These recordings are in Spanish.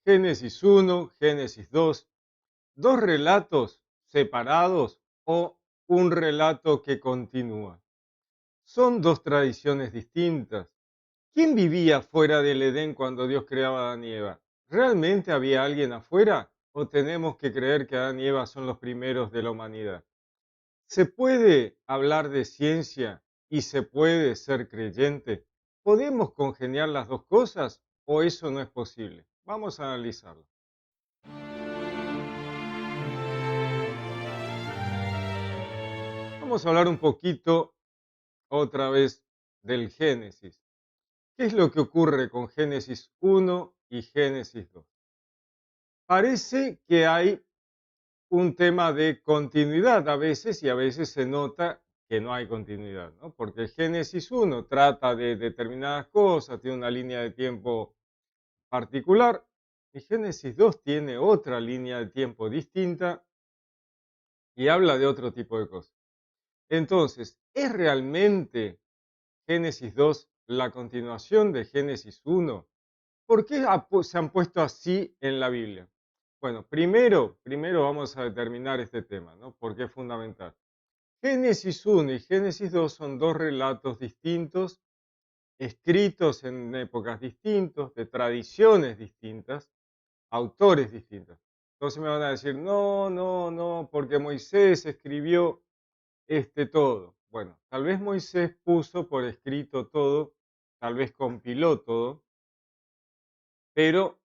Génesis 1, Génesis 2, dos relatos separados o un relato que continúa. Son dos tradiciones distintas. ¿Quién vivía fuera del Edén cuando Dios creaba a Adán y Eva? ¿Realmente había alguien afuera o tenemos que creer que Adán y Eva son los primeros de la humanidad? ¿Se puede hablar de ciencia y se puede ser creyente? ¿Podemos congeniar las dos cosas o eso no es posible? Vamos a analizarlo. Vamos a hablar un poquito otra vez del Génesis. ¿Qué es lo que ocurre con Génesis 1 y Génesis 2? Parece que hay un tema de continuidad a veces y a veces se nota que no hay continuidad, ¿no? Porque el Génesis 1 trata de determinadas cosas, tiene una línea de tiempo particular y Génesis 2 tiene otra línea de tiempo distinta y habla de otro tipo de cosas. Entonces, ¿es realmente Génesis 2 la continuación de Génesis 1? ¿Por qué se han puesto así en la Biblia? Bueno, primero vamos a determinar este tema, ¿no? Porque es fundamental. Génesis 1 y Génesis 2 son dos relatos distintos, escritos en épocas distintas, de tradiciones distintas, autores distintos. Entonces me van a decir, no, no, no, porque Moisés escribió todo. Bueno, tal vez Moisés puso por escrito todo, tal vez compiló todo, pero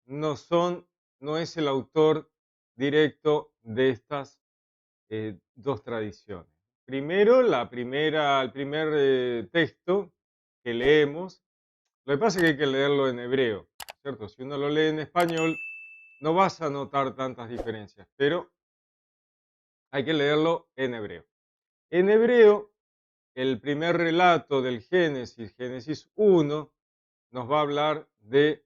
no son, no es el autor directo de estas dos tradiciones. Primero, el primer texto que leemos, lo que pasa es que hay que leerlo en hebreo, ¿cierto? Si uno lo lee en español, no vas a notar tantas diferencias, pero hay que leerlo en hebreo. En hebreo, el primer relato del Génesis, Génesis 1, nos va a hablar de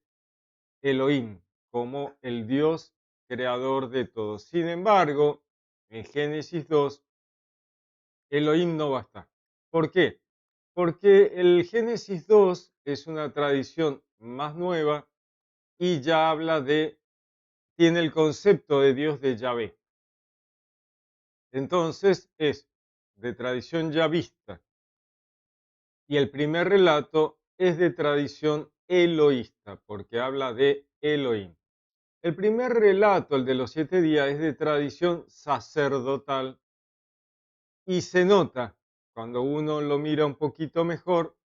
Elohim como el Dios creador de todo. Sin embargo, en Génesis 2, Elohim no va a estar. ¿Por qué? Porque el Génesis 2 es una tradición más nueva y ya tiene el concepto de Dios de Yahvé. Entonces es de tradición yavista y el primer relato es de tradición eloísta porque habla de Elohim. El primer relato, el de los 7 días, es de tradición sacerdotal y se nota, cuando uno lo mira un poquito mejor,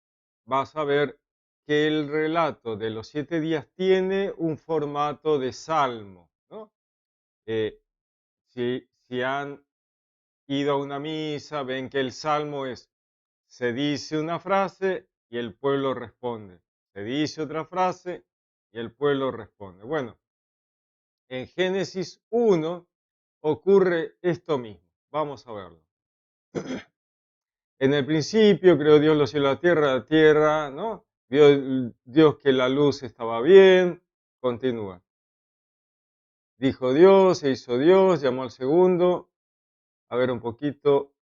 vas a ver que el relato de los 7 días tiene un formato de salmo, ¿no? Eh, si han ido a una misa, ven que el salmo es, se dice una frase y el pueblo responde, se dice otra frase y el pueblo responde. Bueno, en Génesis 1 ocurre esto mismo. Vamos a verlo. En el principio creó Dios los cielos y la tierra, ¿no? Vio Dios que la luz estaba bien. Continúa. Dijo Dios, se hizo Dios, llamó al segundo. A ver un poquito,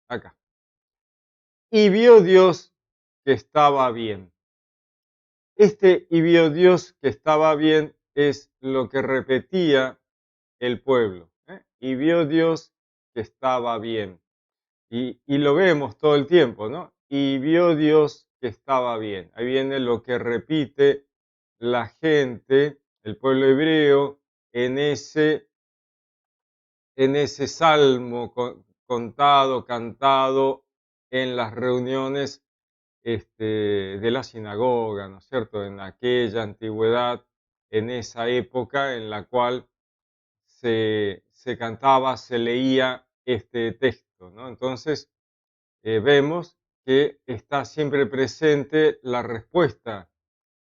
acá. Y vio Dios que estaba bien. Y vio Dios que estaba bien es lo que repetía el pueblo. Y vio Dios que estaba bien. Y lo vemos todo el tiempo, ¿no? Y vio Dios que estaba bien. Ahí viene lo que repite la gente, el pueblo hebreo, en ese salmo contado, cantado en las reuniones de la sinagoga, ¿no es cierto? En aquella antigüedad, en esa época en la cual se cantaba, se leía este texto, ¿no? Entonces, vemos que está siempre presente la respuesta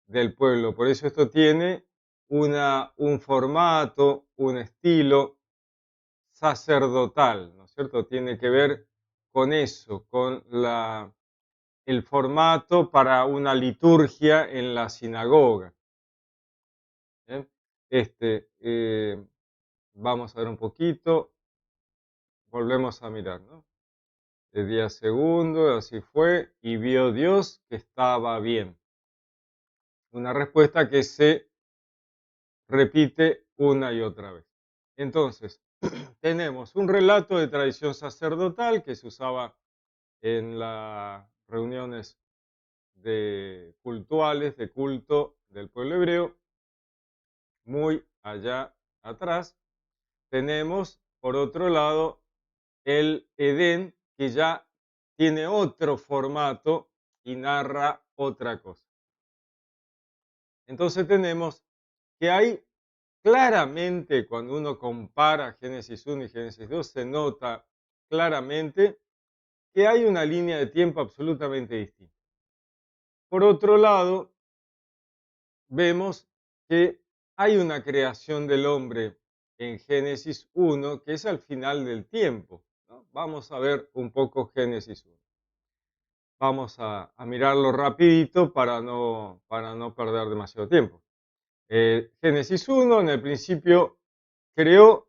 del pueblo. Por eso esto tiene un formato, un estilo sacerdotal, ¿no es cierto? Tiene que ver con eso, con el formato para una liturgia en la sinagoga. ¿Bien? Vamos a ver un poquito, volvemos a mirar, ¿no? El día segundo, así fue, y vio Dios que estaba bien. Una respuesta que se repite una y otra vez. Entonces, tenemos un relato de tradición sacerdotal que se usaba en las reuniones cultuales, de culto del pueblo hebreo, muy allá atrás. Tenemos, por otro lado, el Edén, que ya tiene otro formato y narra otra cosa. Entonces tenemos que hay claramente, cuando uno compara Génesis 1 y Génesis 2, se nota claramente que hay una línea de tiempo absolutamente distinta. Por otro lado, vemos que hay una creación del hombre en Génesis 1 que es al final del tiempo, ¿no? Vamos a ver un poco Génesis 1. Vamos a mirarlo rapidito para no perder demasiado tiempo. Génesis 1, en el principio creó,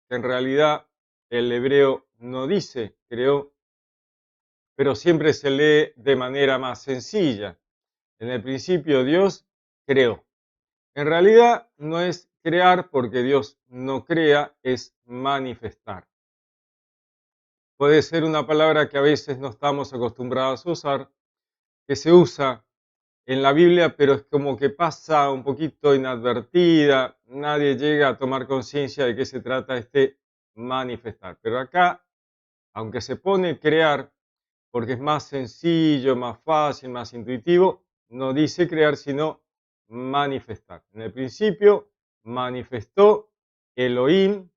que en realidad el hebreo no dice creó, pero siempre se lee de manera más sencilla. En el principio Dios creó. En realidad no es crear porque Dios no crea, es manifestar. Puede ser una palabra que a veces no estamos acostumbrados a usar, que se usa en la Biblia, pero es como que pasa un poquito inadvertida, nadie llega a tomar conciencia de qué se trata este manifestar. Pero acá, aunque se pone crear, porque es más sencillo, más fácil, más intuitivo, no dice crear, sino manifestar. En el principio manifestó Elohim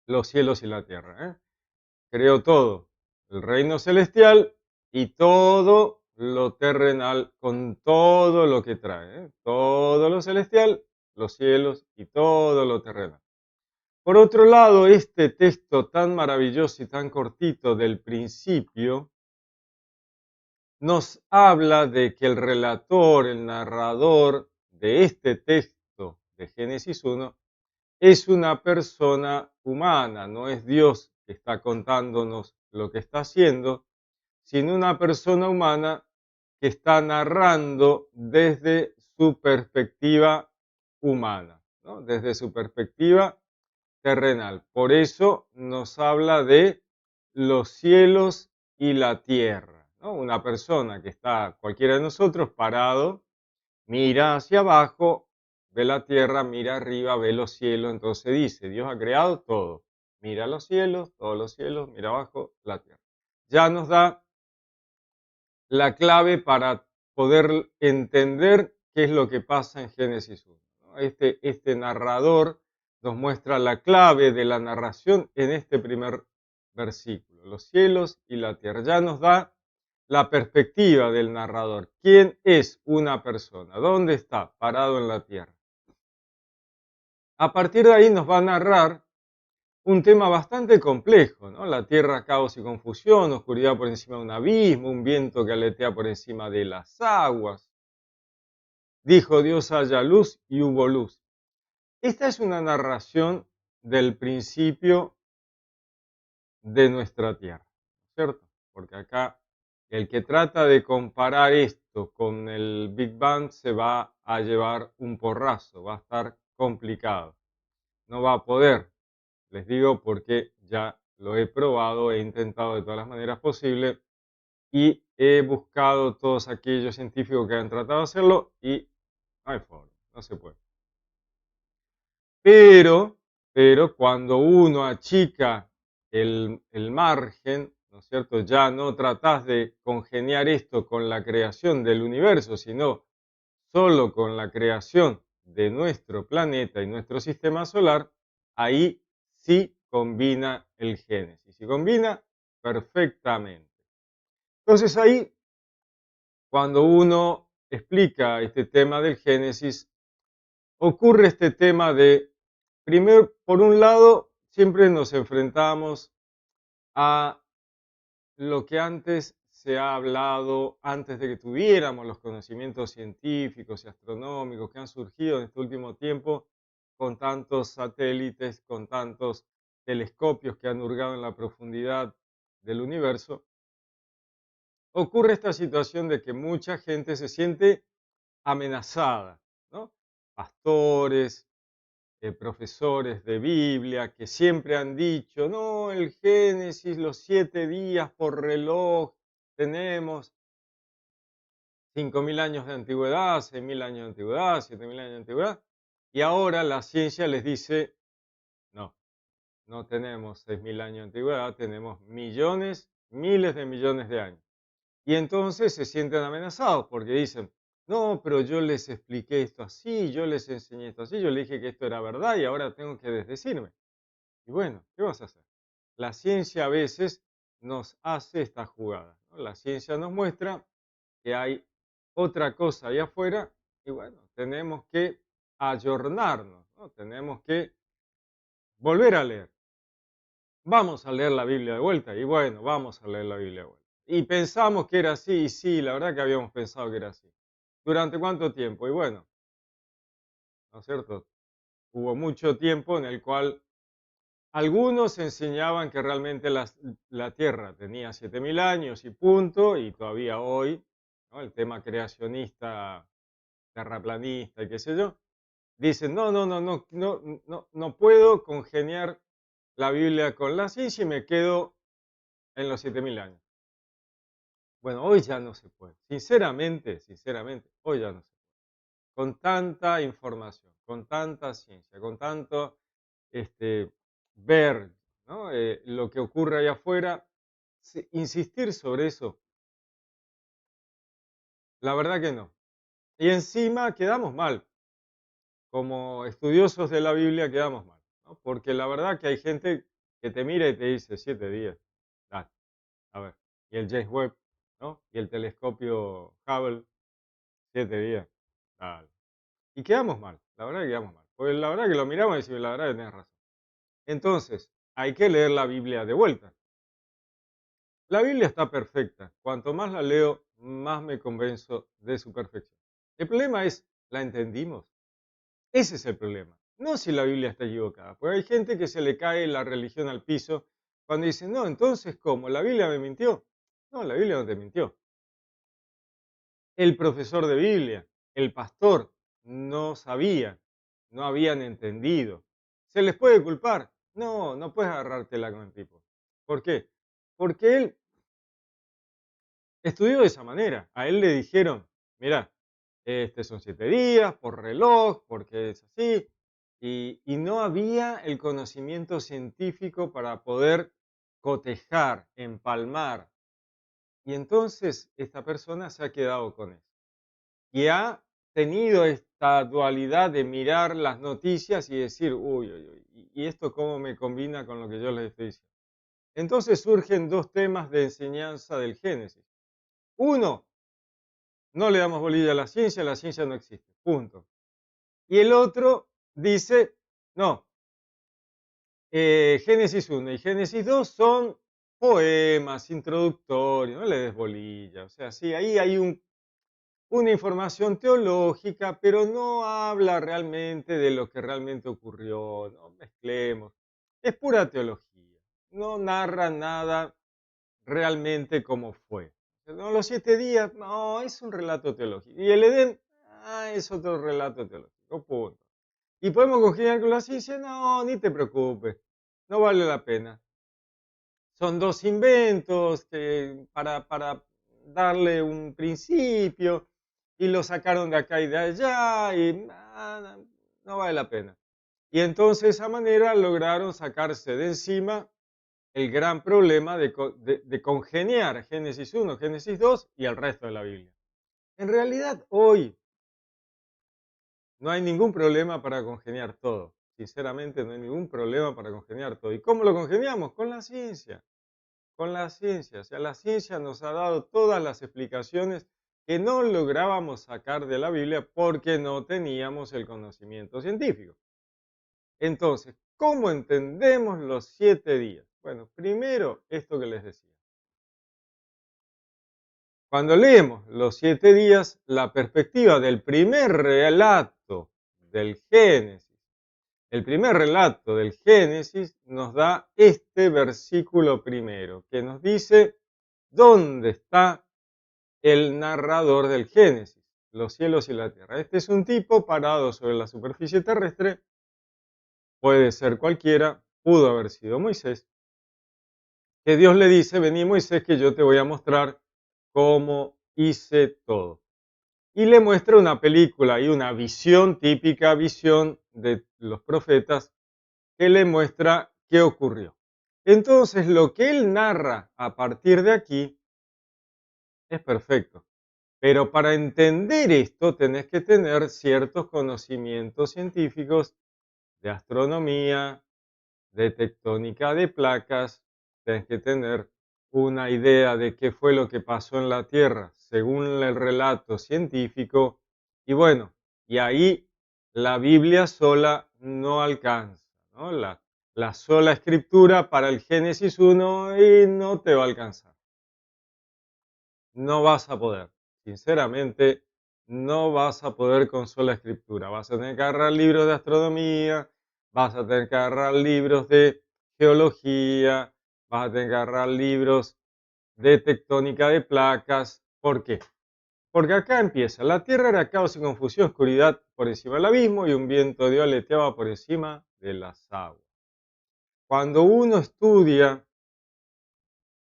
los cielos y la tierra. Creó todo, el reino celestial y todo lo terrenal con todo lo que trae. Todo lo celestial, los cielos y todo lo terrenal. Por otro lado, este texto tan maravilloso y tan cortito del principio nos habla de que el relator, el narrador de este texto de Génesis 1 es una persona humana, no es Dios que está contándonos lo que está haciendo, sino una persona humana que está narrando desde su perspectiva humana, ¿no? Desde su perspectiva terrenal. Por eso nos habla de los cielos y la tierra, ¿no? Una persona que está, cualquiera de nosotros, parado, mira hacia abajo, ve la tierra, mira arriba, ve los cielos, entonces dice, Dios ha creado todo. Mira los cielos, todos los cielos, mira abajo, la tierra. Ya nos da la clave para poder entender qué es lo que pasa en Génesis 1. ¿No? Este narrador nos muestra la clave de la narración en este primer versículo, los cielos y la tierra. Ya nos da la perspectiva del narrador. ¿Quién es una persona? ¿Dónde está? Parado en la tierra. A partir de ahí nos va a narrar un tema bastante complejo, ¿no? La tierra, caos y confusión, oscuridad por encima de un abismo, un viento que aletea por encima de las aguas. Dijo Dios haya luz y hubo luz. Esta es una narración del principio de nuestra tierra, ¿cierto? Porque acá el que trata de comparar esto con el Big Bang se va a llevar un porrazo, va a estar complicado. No va a poder. Les digo porque ya lo he probado, he intentado de todas las maneras posibles y he buscado todos aquellos científicos que han tratado de hacerlo y no hay forma, no se puede. Pero, pero cuando uno achica el margen, ¿no es cierto? Ya no tratás de congeniar esto con la creación del universo, sino solo con la creación de nuestro planeta y nuestro sistema solar, ahí sí combina el Génesis. Y combina perfectamente. Entonces ahí, cuando uno explica este tema del Génesis, ocurre este tema de, primero, por un lado, siempre nos enfrentamos a lo que antes se ha hablado, antes de que tuviéramos los conocimientos científicos y astronómicos que han surgido en este último tiempo, con tantos satélites, con tantos telescopios que han hurgado en la profundidad del universo, ocurre esta situación de que mucha gente se siente amenazada, ¿no? pastores, profesores de Biblia, que siempre han dicho, no, el Génesis, los 7 días por reloj, tenemos 5.000 años de antigüedad, 6.000 años de antigüedad, 7.000 años de antigüedad, y ahora la ciencia les dice, no, no tenemos 6.000 años de antigüedad, tenemos millones, miles de millones de años. Y entonces se sienten amenazados porque dicen, no, pero yo les expliqué esto así, yo les enseñé esto así, yo les dije que esto era verdad y ahora tengo que desdecirme. Y bueno, ¿qué vas a hacer? La ciencia a veces nos hace esta jugada, ¿no? La ciencia nos muestra que hay otra cosa ahí afuera y bueno, tenemos que ayornarnos, ¿no? Tenemos que volver a leer. Vamos a leer la Biblia de vuelta y bueno, vamos a leer la Biblia de vuelta. Y pensamos que era así y sí, la verdad que habíamos pensado que era así. ¿Durante cuánto tiempo? Y bueno, ¿no es cierto? Hubo mucho tiempo en el cual algunos enseñaban que realmente la Tierra tenía 7.000 años y punto, y todavía hoy, ¿no? El tema creacionista, terraplanista y qué sé yo, dicen, no, no, no, no, no, no, no puedo congeniar la Biblia con la ciencia y me quedo en los 7.000 años. Bueno, hoy ya no se puede. Sinceramente, sinceramente, hoy ya no se puede. Con tanta información, con tanta ciencia, con tanto ver, ¿no? Lo que ocurre allá afuera, insistir sobre eso, la verdad que no. Y encima quedamos mal. Como estudiosos de la Biblia quedamos mal, ¿no? Porque la verdad que hay gente que te mira y te dice 7 días. Dale, a ver. Y el James Webb, ¿no? Y el telescopio Hubble, 7 días. Dale. Y quedamos mal, la verdad que quedamos mal. Porque la verdad que lo miramos y decimos, la verdad que tenés razón. Entonces, hay que leer la Biblia de vuelta. La Biblia está perfecta. Cuanto más la leo, más me convenzo de su perfección. El problema es, ¿la entendimos? Ese es el problema. No si la Biblia está equivocada. Porque hay gente que se le cae la religión al piso cuando dice, no, entonces, ¿cómo? ¿La Biblia me mintió? No, la Biblia no te mintió. El profesor de Biblia, el pastor, no sabía, no habían entendido. ¿Se les puede culpar? No, no puedes agarrártela con el tipo. ¿Por qué? Porque él estudió de esa manera. A él le dijeron, mira, son 7 días por reloj, porque es así. Y no había el conocimiento científico para poder cotejar, empalmar. Y entonces esta persona se ha quedado con eso. Y ha tenido esta dualidad de mirar las noticias y decir, uy, uy, uy, ¿y esto cómo me combina con lo que yo les estoy diciendo? Entonces surgen dos temas de enseñanza del Génesis. Uno, no le damos bolilla a la ciencia no existe, punto. Y el otro dice, no, Génesis 1 y Génesis 2 son poemas introductorios, no le des bolilla. O sea, sí, ahí hay una información teológica, pero no habla realmente de lo que realmente ocurrió, no mezclemos. Es pura teología, no narra nada realmente como fue. No, los 7 días, no, es un relato teológico. Y el Edén, es otro relato teológico, punto. ¿Y podemos congeniar con la ciencia? No, ni te preocupes, no vale la pena. Son dos inventos que para darle un principio y lo sacaron de acá y de allá y no vale la pena. Y entonces de esa manera lograron sacarse de encima el gran problema de congeniar Génesis 1, Génesis 2 y el resto de la Biblia. En realidad, hoy no hay ningún problema para congeniar todo. Sinceramente, no hay ningún problema para congeniar todo. ¿Y cómo lo congeniamos? Con la ciencia. Con la ciencia. O sea, la ciencia nos ha dado todas las explicaciones que no lográbamos sacar de la Biblia porque no teníamos el conocimiento científico. Entonces, ¿cómo entendemos los 7 días? Bueno, primero, esto que les decía. Cuando leemos los 7 días, la perspectiva del primer relato del Génesis, el primer relato del Génesis nos da este versículo primero, que nos dice dónde está el narrador del Génesis. los cielos y la tierra. Este es un tipo parado sobre la superficie terrestre, puede ser cualquiera, pudo haber sido Moisés, que Dios le dice, vení Moisés, que yo te voy a mostrar cómo hice todo. Y le muestra una película y una visión, típica visión de los profetas, que le muestra qué ocurrió. Entonces, lo que él narra a partir de aquí es perfecto. Pero para entender esto tenés que tener ciertos conocimientos científicos de astronomía, de tectónica de placas, tenés que tener una idea de qué fue lo que pasó en la Tierra según el relato científico. Y bueno, y ahí la Biblia sola no alcanza, ¿no? La sola escritura para el Génesis 1 y no te va a alcanzar. No vas a poder. Sinceramente, no vas a poder con sola escritura. Vas a tener que agarrar libros de astronomía, vas a tener que agarrar libros de geología, vas a tener que agarrar libros de tectónica de placas. ¿Por qué? Porque acá empieza. La Tierra era caos y confusión, oscuridad por encima del abismo y un viento de aleteaba por encima de las aguas. Cuando uno estudia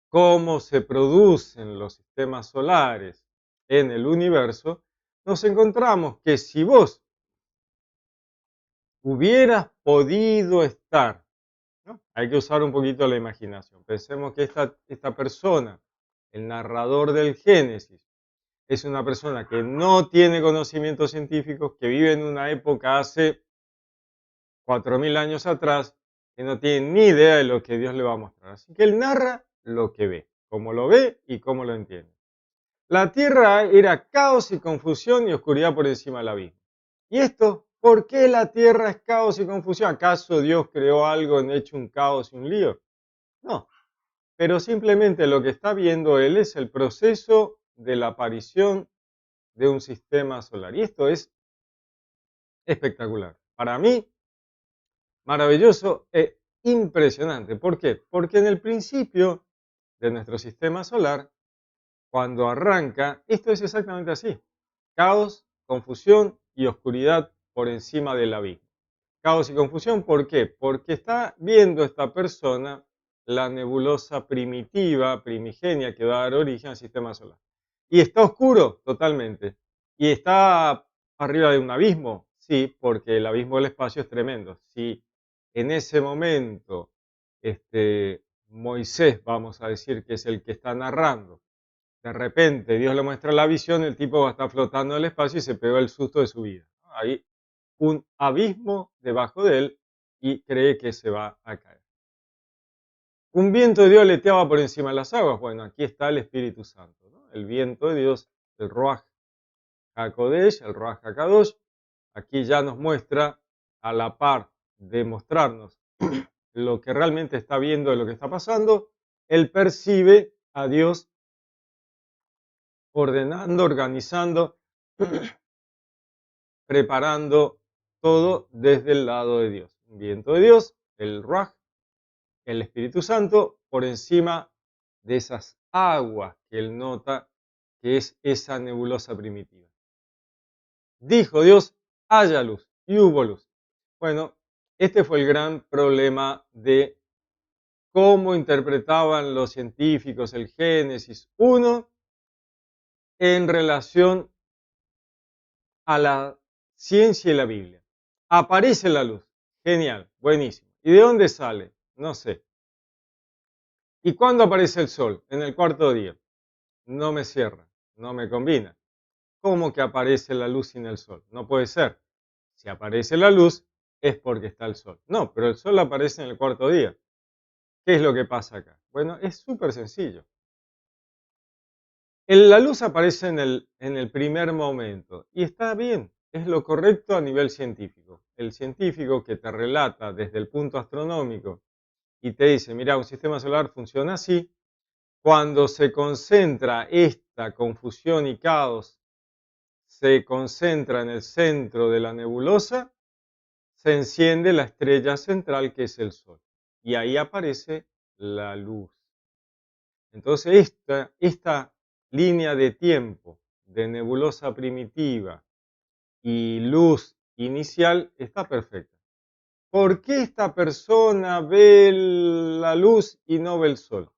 cómo se producen los sistemas solares en el universo, nos encontramos que si vos hubieras podido estar, ¿no? Hay que usar un poquito la imaginación. Pensemos que esta persona, el narrador del Génesis, es una persona que no tiene conocimientos científicos, que vive en una época hace 4000 años atrás, que no tiene ni idea de lo que Dios le va a mostrar. Así que él narra lo que ve, cómo lo ve y cómo lo entiende. La tierra era caos y confusión y oscuridad por encima del abismo. ¿Y esto? ¿Por qué la tierra es caos y confusión? ¿Acaso Dios creó algo en hecho un caos y un lío? No, pero simplemente lo que está viendo él es el proceso de la aparición de un sistema solar. Y esto es espectacular. Para mí, maravilloso e impresionante. ¿Por qué? Porque en el principio de nuestro sistema solar, cuando arranca, esto es exactamente así. Caos, confusión y oscuridad por encima del abismo. Caos y confusión, ¿por qué? Porque está viendo esta persona la nebulosa primitiva, primigenia, que va a dar origen al sistema solar. ¿Y está oscuro? Totalmente. ¿Y está arriba de un abismo? Sí, porque el abismo del espacio es tremendo. Si en ese momento Moisés, vamos a decir que es el que está narrando, de repente Dios le muestra la visión, el tipo va a estar flotando en el espacio y se pegó el susto de su vida. Hay un abismo debajo de él y cree que se va a caer. Un viento de Dios aleteaba por encima de las aguas. Bueno, aquí está el Espíritu Santo, ¿no? El viento de Dios, el Ruach HaKodesh, el Ruach HaKadosh. Aquí ya nos muestra, a la par de mostrarnos lo que realmente está viendo de lo que está pasando, él percibe a Dios ordenando, organizando, preparando todo desde el lado de Dios. Un viento de Dios, el Ruach, el Espíritu Santo, por encima de esas aguas que él nota que es esa nebulosa primitiva. Dijo Dios, haya luz, y hubo luz. Bueno, este fue el gran problema de cómo interpretaban los científicos el Génesis 1 en relación a la ciencia y la Biblia. Aparece la luz. Genial, buenísimo. ¿Y de dónde sale? No sé. ¿Y cuándo aparece el sol? En el cuarto día. No me cierra, no me combina. ¿Cómo que aparece la luz sin el sol? No puede ser. Si aparece la luz es porque está el sol. No, pero el sol aparece en el cuarto día. ¿Qué es lo que pasa acá? Bueno, es súper sencillo. La luz aparece en el primer momento y está bien, es lo correcto a nivel científico. El científico que te relata desde el punto astronómico y te dice, mira, un sistema solar funciona así, cuando se concentra esta confusión y caos, se concentra en el centro de la nebulosa, se enciende la estrella central que es el Sol y ahí aparece la luz. Entonces esta línea de tiempo de nebulosa primitiva y luz inicial está perfecta. ¿Por qué esta persona ve la luz y no ve el sol?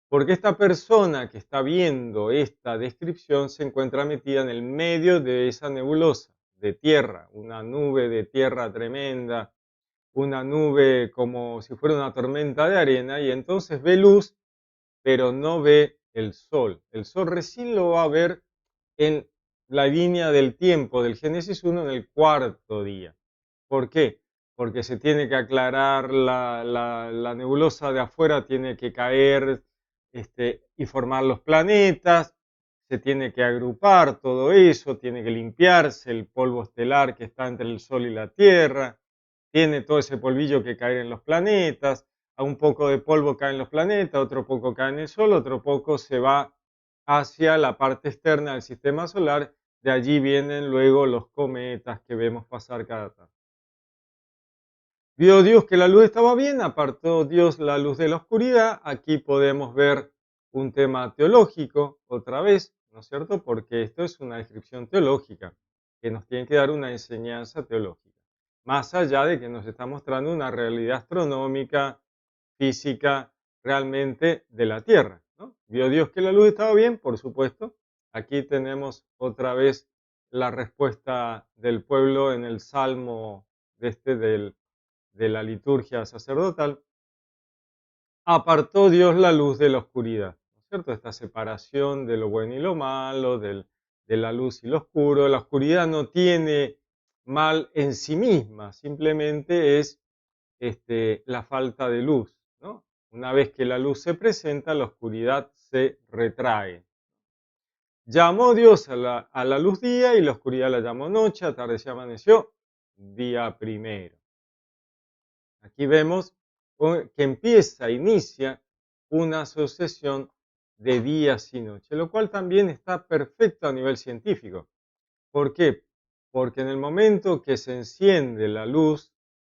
Porque esta persona que está viendo esta descripción se encuentra metida en el medio de esa nebulosa de tierra, una nube de tierra tremenda, una nube como si fuera una tormenta de arena, y entonces ve luz, pero no ve el sol. El sol recién lo va a ver en la línea del tiempo del Génesis 1 en el cuarto día. ¿Por qué? Porque se tiene que aclarar la nebulosa de afuera, tiene que caer y formar los planetas, se tiene que agrupar todo eso, tiene que limpiarse el polvo estelar que está entre el Sol y la Tierra, tiene todo ese polvillo que cae en los planetas, a un poco de polvo cae en los planetas, otro poco cae en el Sol, otro poco se va hacia la parte externa del sistema solar, de allí vienen luego los cometas que vemos pasar cada tanto. Vio Dios que la luz estaba bien, apartó Dios la luz de la oscuridad. Aquí podemos ver un tema teológico, otra vez, ¿no es cierto? Porque esto es una descripción teológica, que nos tiene que dar una enseñanza teológica. Más allá de que nos está mostrando una realidad astronómica, física, realmente de la Tierra, ¿no? Vio Dios que la luz estaba bien, por supuesto. Aquí tenemos otra vez la respuesta del pueblo en el salmo de la liturgia sacerdotal. Apartó Dios la luz de la oscuridad, ¿no es cierto? Esta separación de lo bueno y lo malo, de la luz y lo oscuro. La oscuridad no tiene mal en sí misma, simplemente es la falta de luz, ¿no? Una vez que la luz se presenta, la oscuridad se retrae. Llamó Dios a la luz día y la oscuridad la llamó noche, atardeció, amaneció, día primero. Aquí vemos que inicia una sucesión de días y noches, lo cual también está perfecto a nivel científico. ¿Por qué? Porque en el momento que se enciende la luz,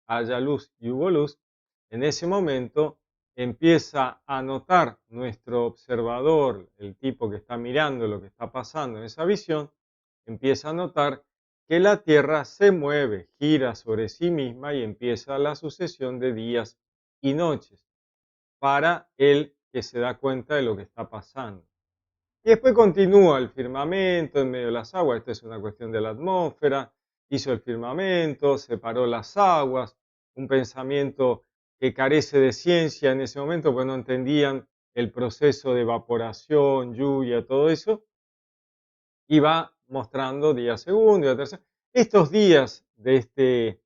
haya luz y hubo luz, en ese momento empieza a notar nuestro observador, el tipo que está mirando lo que está pasando en esa visión, empieza a notar que la Tierra se mueve, gira sobre sí misma y empieza la sucesión de días y noches para el que se da cuenta de lo que está pasando. Y después continúa el firmamento en medio de las aguas. Esto es una cuestión de la atmósfera. Hizo el firmamento, separó las aguas. Un pensamiento que carece de ciencia en ese momento, pues no entendían el proceso de evaporación, lluvia, todo eso. Y va mostrando día segundo, día tercero. Estos días de este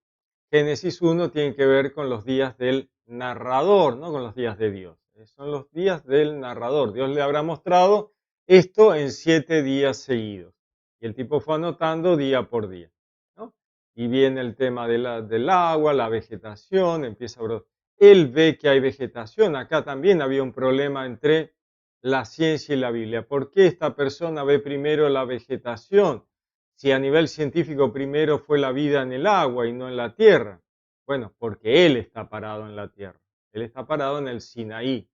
Génesis 1 tienen que ver con los días del narrador, no con los días de Dios. Son los días del narrador. Dios le habrá mostrado esto en 7 días seguidos. Y el tipo fue anotando día por día, ¿no? Y viene el tema del agua, la vegetación, empieza a brotar. Él ve que hay vegetación. Acá también había un problema entre la ciencia y la Biblia. ¿Por qué esta persona ve primero la vegetación? Si a nivel científico primero fue la vida en el agua y no en la tierra. Bueno, porque él está parado en la tierra. Él está parado en el Sinaí.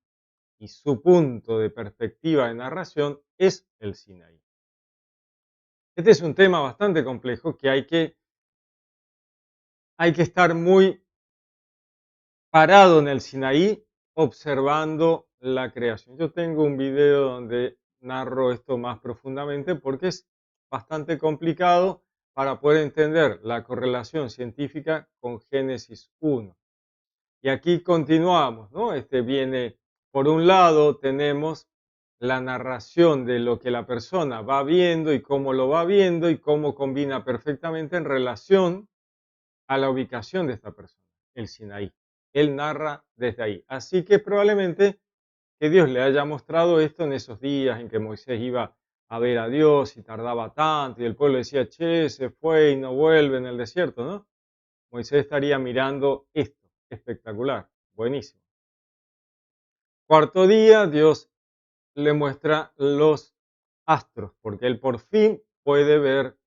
Y su punto de perspectiva de narración es el Sinaí. Este es un tema bastante complejo que hay que estar muy parado en el Sinaí observando la creación. Yo tengo un video donde narro esto más profundamente porque es bastante complicado para poder entender la correlación científica con Génesis 1. Y aquí continuamos, ¿no? Viene, por un lado, tenemos la narración de lo que la persona va viendo y cómo lo va viendo y cómo combina perfectamente en relación a la ubicación de esta persona, el Sinaí. Él narra desde ahí. Así que probablemente que Dios le haya mostrado esto en esos días en que Moisés iba a ver a Dios y tardaba tanto y el pueblo decía, che, se fue y no vuelve en el desierto, ¿no? Moisés estaría mirando esto, espectacular, buenísimo. Cuarto día, Dios le muestra los astros, porque él por fin puede ver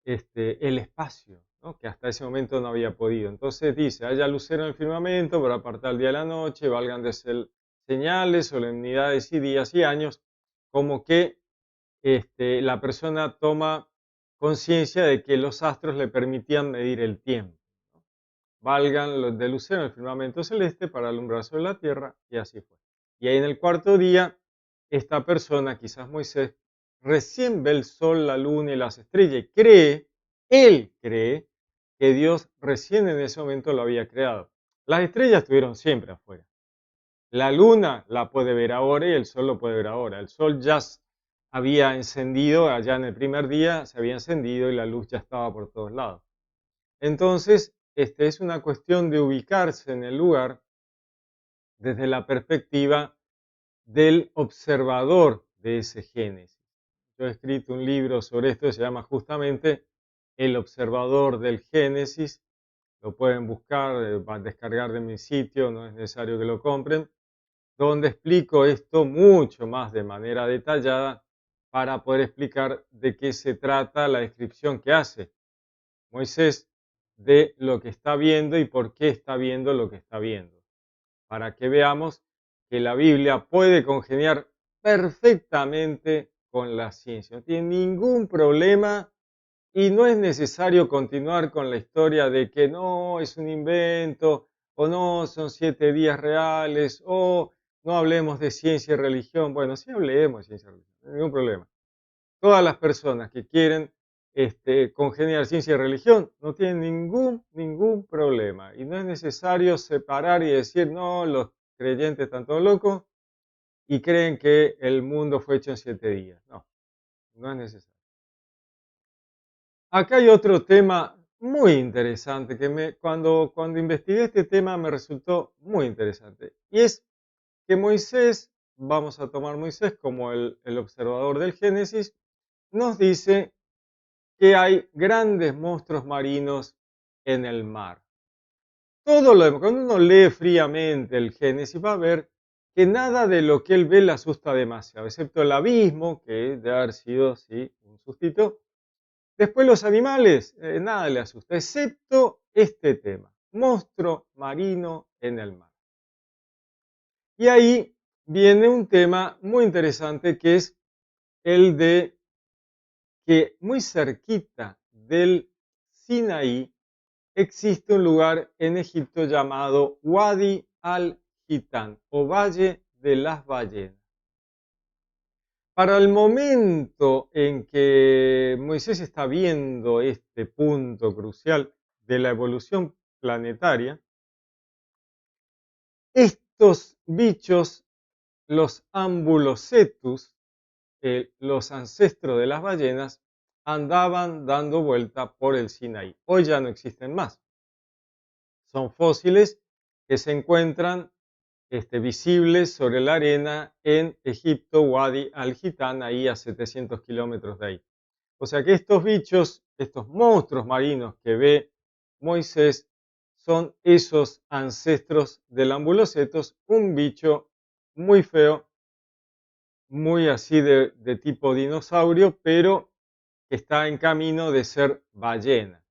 el espacio, ¿no? Que hasta ese momento no había podido. Entonces dice, haya lucero en el firmamento para apartar el día de la noche, valgan de ser señales, solemnidades y días y años, como que la persona toma conciencia de que los astros le permitían medir el tiempo. Valgan los de lucero en el firmamento celeste para alumbrar sobre la tierra, y así fue. Y ahí en el cuarto día, esta persona, quizás Moisés, recién ve el sol, la luna y las estrellas y él cree que Dios recién en ese momento lo había creado. Las estrellas estuvieron siempre afuera. La luna la puede ver ahora y el sol lo puede ver ahora. El sol ya había encendido, allá en el primer día se había encendido y la luz ya estaba por todos lados. Entonces, es una cuestión de ubicarse en el lugar desde la perspectiva del observador de ese Génesis. Yo he escrito un libro sobre esto que se llama justamente El observador del Génesis. Lo pueden buscar, descargar de mi sitio, no es necesario que lo compren, donde explico esto mucho más de manera detallada para poder explicar de qué se trata la descripción que hace Moisés de lo que está viendo y por qué está viendo lo que está viendo, para que veamos que la Biblia puede congeniar perfectamente con la ciencia. No tiene ningún problema y no es necesario continuar con la historia de que no, es un invento, o no, son 7 días reales, o no hablemos de ciencia y religión. Bueno, sí hablemos de ciencia y religión, no hay ningún problema. Todas las personas que quieren congeniar ciencia y religión no tienen ningún problema. Y no es necesario separar y decir, no, los creyentes están todos locos y creen que el mundo fue hecho en 7 días. No, no es necesario. Acá hay otro tema muy interesante que cuando investigué este tema me resultó muy interesante. Y es que Moisés, vamos a tomar Moisés como el observador del Génesis, nos dice que hay grandes monstruos marinos en el mar. Todo lo demás, cuando uno lee fríamente el Génesis, va a ver que nada de lo que él ve le asusta demasiado, excepto el abismo, que debe haber sido, sí, un sustito. Después los animales, nada le asusta, excepto este tema, monstruo marino en el mar. Y ahí viene un tema muy interesante que es el de que muy cerquita del Sinaí existe un lugar en Egipto llamado Wadi al-Hitán o Valle de las Ballenas. Para el momento en que Moisés está viendo este punto crucial de la evolución planetaria, estos bichos, los Ambulocetus, los ancestros de las ballenas, andaban dando vuelta por el Sinaí. Hoy ya no existen más. Son fósiles que se encuentran visibles sobre la arena en Egipto, Wadi al-Hitán, ahí a 700 kilómetros de ahí. O sea que estos bichos, estos monstruos marinos que ve Moisés, son esos ancestros del Ambulocetus, un bicho muy feo, muy así de tipo dinosaurio, pero que está en camino de ser ballena.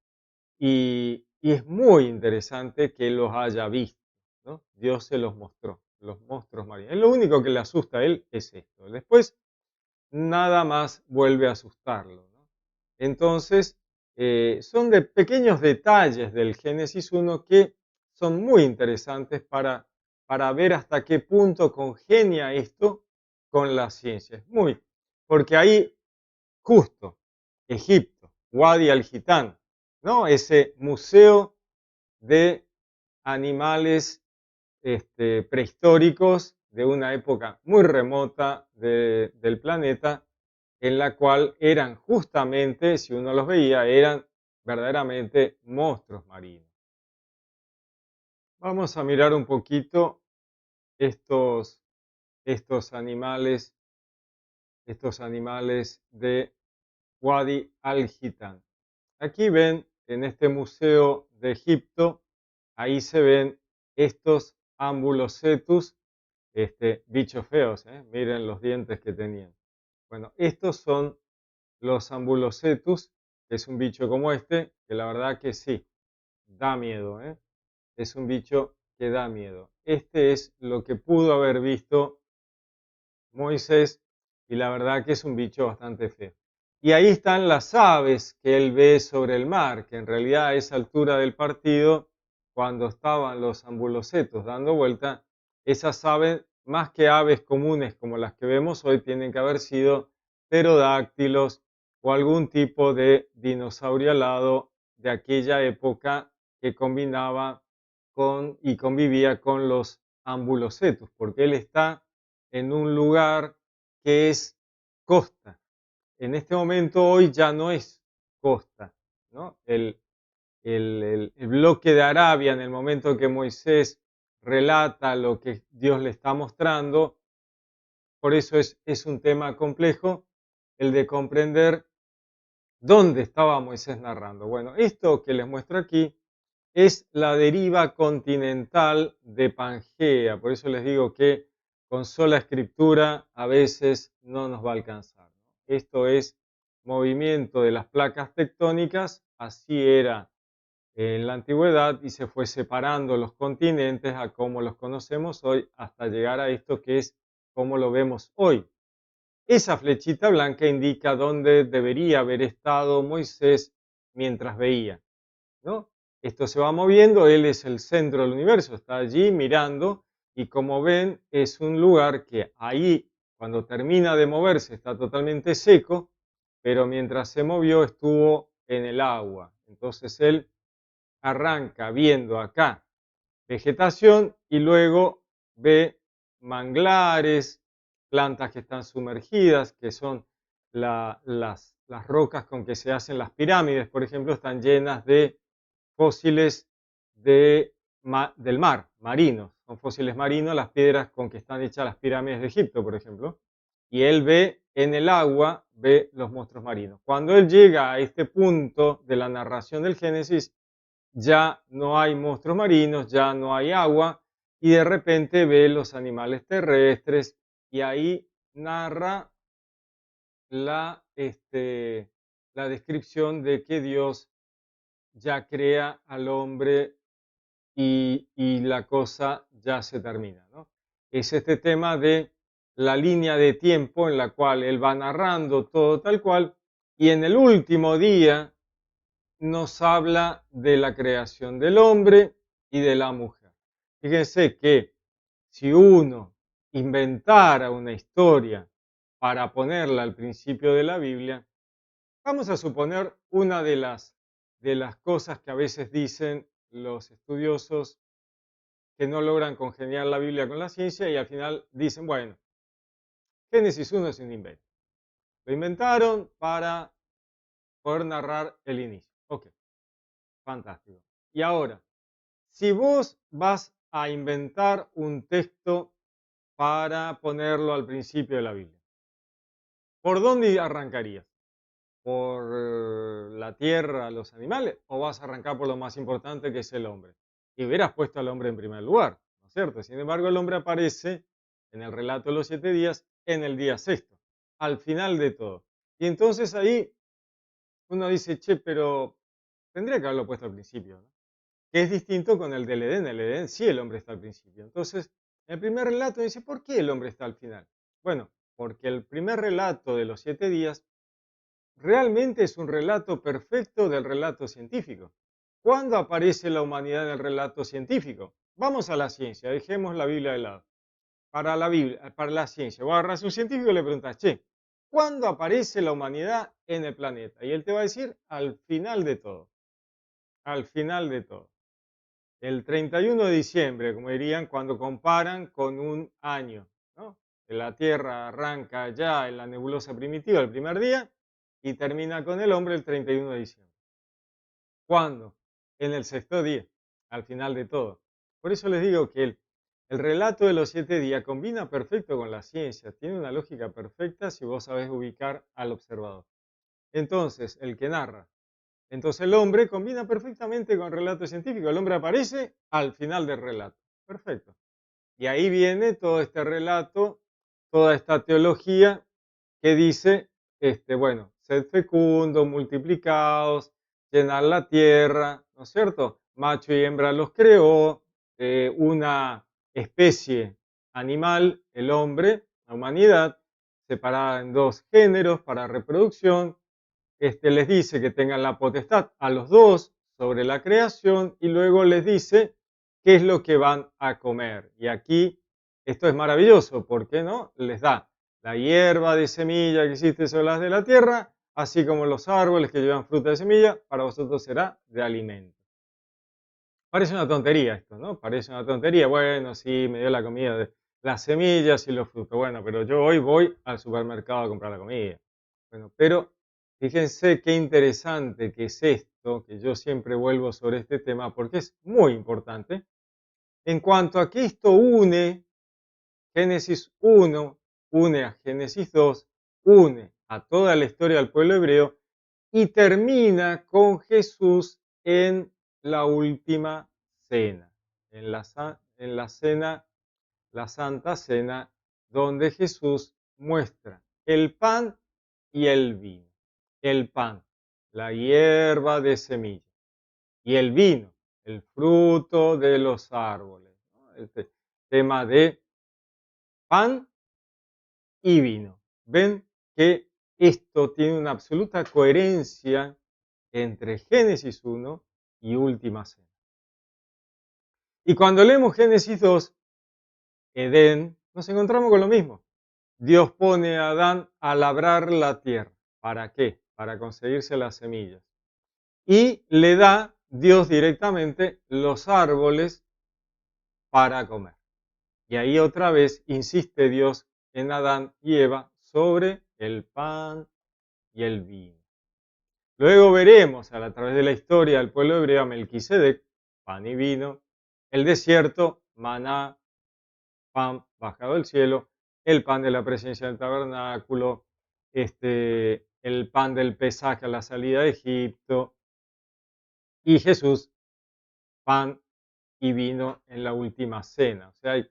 Y es muy interesante que los haya visto, ¿no? Dios se los mostró, los monstruos marinos. Lo único que le asusta a él es esto. Después, nada más vuelve a asustarlo, ¿no? Entonces, son de pequeños detalles del Génesis 1 que son muy interesantes para ver hasta qué punto congenia esto con la ciencia. Es muy, porque ahí justo, Egipto, Wadi al-Hitán, ¿no? Ese museo de animales prehistóricos de una época muy remota del planeta, en la cual eran justamente, si uno los veía, eran verdaderamente monstruos marinos. Vamos a mirar un poquito estos, estos animales de Wadi al-Hitán. Aquí ven, en este museo de Egipto, ahí se ven estos Ambulocetus, bichos feos, miren los dientes que tenían. Bueno, estos son los Ambulocetus, que es un bicho como este, que la verdad que sí, da miedo, es un bicho que da miedo. Este es lo que pudo haber visto Moisés y la verdad que es un bicho bastante feo. Y ahí están las aves que él ve sobre el mar, que en realidad a esa altura del partido, cuando estaban los ambulocetos dando vuelta, esas aves, más que aves comunes como las que vemos hoy, tienen que haber sido pterodáctilos o algún tipo de dinosaurio alado de aquella época que combinaba con y convivía con los ambulocetus, porque él está en un lugar que es costa. En este momento hoy ya no es costa, ¿no? El bloque de Arabia, en el momento que Moisés relata lo que Dios le está mostrando, por eso es un tema complejo el de comprender dónde estaba Moisés narrando. Bueno, esto que les muestro aquí es la deriva continental de Pangea, por eso les digo que con sola escritura a veces no nos va a alcanzar. Esto es movimiento de las placas tectónicas, así era en la antigüedad y se fue separando los continentes a como los conocemos hoy hasta llegar a esto que es como lo vemos hoy. Esa flechita blanca indica dónde debería haber estado Moisés mientras veía, ¿no? Esto se va moviendo, él es el centro del universo, está allí mirando y como ven es un lugar que ahí cuando termina de moverse está totalmente seco, pero mientras se movió estuvo en el agua. Entonces él arranca viendo acá vegetación y luego ve manglares, plantas que están sumergidas, que son las rocas con que se hacen las pirámides, por ejemplo, están llenas de fósiles del mar, marinos. Son fósiles marinos las piedras con que están hechas las pirámides de Egipto, por ejemplo. Y él ve en el agua, ve los monstruos marinos. Cuando él llega a este punto de la narración del Génesis, ya no hay monstruos marinos, ya no hay agua, y de repente ve los animales terrestres, y ahí narra la descripción de que Dios ya crea al hombre y la cosa ya se termina, ¿no? Es este tema de la línea de tiempo en la cual él va narrando todo tal cual, y en el último día nos habla de la creación del hombre y de la mujer. Fíjense que si uno inventara una historia para ponerla al principio de la Biblia, vamos a suponer una de las cosas que a veces dicen los estudiosos que no logran congeniar la Biblia con la ciencia y al final dicen, bueno, Génesis 1 es un invento. Lo inventaron para poder narrar el inicio. Ok, fantástico. Y ahora, si vos vas a inventar un texto para ponerlo al principio de la Biblia, ¿por dónde arrancarías? ¿Por la tierra, los animales? ¿O vas a arrancar por lo más importante que es el hombre? Y hubieras puesto al hombre en primer lugar, ¿no es cierto? Sin embargo, el hombre aparece en el relato de los 7 días en el día sexto, al final de todo. Y entonces ahí uno dice, che, pero tendría que haberlo puesto al principio, ¿no? Que es distinto con el del Edén. El Edén sí el hombre está al principio. Entonces, en el primer relato dice, ¿por qué el hombre está al final? Bueno, porque el primer relato de los 7 días realmente es un relato perfecto del relato científico. ¿Cuándo aparece la humanidad en el relato científico? Vamos a la ciencia, dejemos la Biblia de lado. Para la Biblia, para la ciencia, vos agarrás a un científico y le preguntas, che, ¿cuándo aparece la humanidad en el planeta? Y él te va a decir, al final de todo. Al final de todo. El 31 de diciembre, como dirían, cuando comparan con un año, ¿no? La Tierra arranca ya en la nebulosa primitiva el primer día y termina con el hombre el 31 de diciembre. ¿Cuándo? En el sexto día, al final de todo. Por eso les digo que el relato de los 7 días combina perfecto con la ciencia, tiene una lógica perfecta si vos sabés ubicar al observador. Entonces, el que narra. Entonces el hombre combina perfectamente con el relato científico. El hombre aparece al final del relato. Perfecto. Y ahí viene todo este relato, toda esta teología que dice, bueno, sed fecundo, multiplicaos, llenar la tierra, ¿no es cierto? Macho y hembra los creó, una especie animal, el hombre, la humanidad, separada en dos géneros para reproducción. Les dice que tengan la potestad a los dos sobre la creación y luego les dice qué es lo que van a comer. Y aquí esto es maravilloso porque ¿no? Les da la hierba de semilla que existe sobre las de la tierra, así como los árboles que llevan fruta de semilla, para vosotros será de alimento. Parece una tontería esto, ¿no? Parece una tontería. Bueno, sí, me dio la comida de las semillas y los frutos. Bueno, pero yo hoy voy al supermercado a comprar la comida. Bueno, pero fíjense qué interesante que es esto, que yo siempre vuelvo sobre este tema porque es muy importante. En cuanto a que esto une Génesis 1, une a Génesis 2, une a toda la historia del pueblo hebreo y termina con Jesús en la última cena, en la cena, la Santa Cena, donde Jesús muestra el pan y el vino. El pan, la hierba de semilla, y el vino, el fruto de los árboles. ¿No? Este tema de pan y vino. Ven que esto tiene una absoluta coherencia entre Génesis 1 y Última Cena. Y cuando leemos Génesis 2, Edén, nos encontramos con lo mismo. Dios pone a Adán a labrar la tierra. ¿Para qué? Para conseguirse las semillas. Y le da Dios directamente los árboles para comer. Y ahí otra vez insiste Dios en Adán y Eva sobre el pan y el vino. Luego veremos a través de la historia del pueblo hebreo a Melquisedec, pan y vino, el desierto, maná, pan bajado del cielo, el pan de la presencia del tabernáculo, el pan del pesaje a la salida de Egipto, y Jesús, pan y vino en la última cena. O sea, hay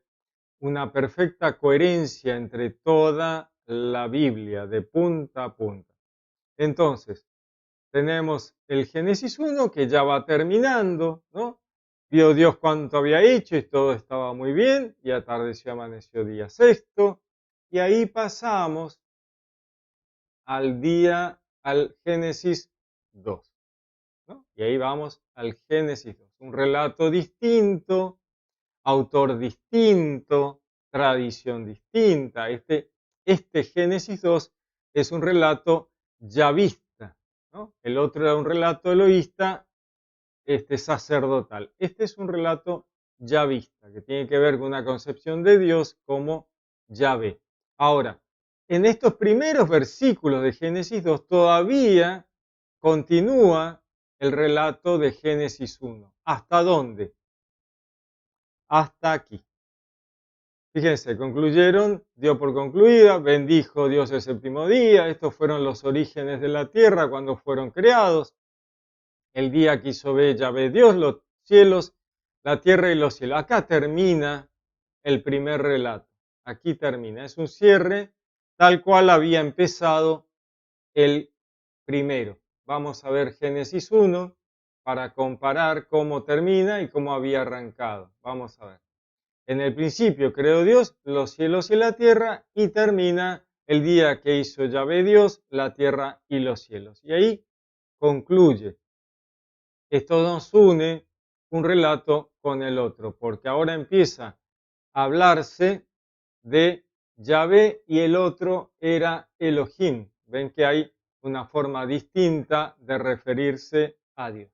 una perfecta coherencia entre toda la Biblia, de punta a punta. Entonces, tenemos el Génesis 1 que ya va terminando, ¿no? Vio Dios cuánto había hecho y todo estaba muy bien, y atardeció, amaneció día sexto, y ahí pasamos al Génesis 2, ¿no? Y ahí vamos al Génesis 2, un relato distinto, autor distinto, tradición distinta. Este Génesis 2 es un relato yavista, ¿no? El otro era un relato eloísta, sacerdotal. Este es un relato yavista, que tiene que ver con una concepción de Dios como Yahvé. Ahora, en estos primeros versículos de Génesis 2 todavía continúa el relato de Génesis 1. ¿Hasta dónde? Hasta aquí. Fíjense, concluyeron, dio por concluida, bendijo Dios el séptimo día, estos fueron los orígenes de la tierra cuando fueron creados, el día que hizo Yahvé Dios, los cielos, la tierra y los cielos. Acá termina el primer relato, aquí termina, es un cierre tal cual había empezado el primero. Vamos a ver Génesis 1 para comparar cómo termina y cómo había arrancado. Vamos a ver. En el principio creó Dios los cielos y la tierra y termina el día que hizo Yahvé Dios la tierra y los cielos. Y ahí concluye. Esto nos une un relato con el otro, porque ahora empieza a hablarse de Yahvé y el otro era Elohim. Ven que hay una forma distinta de referirse a Dios.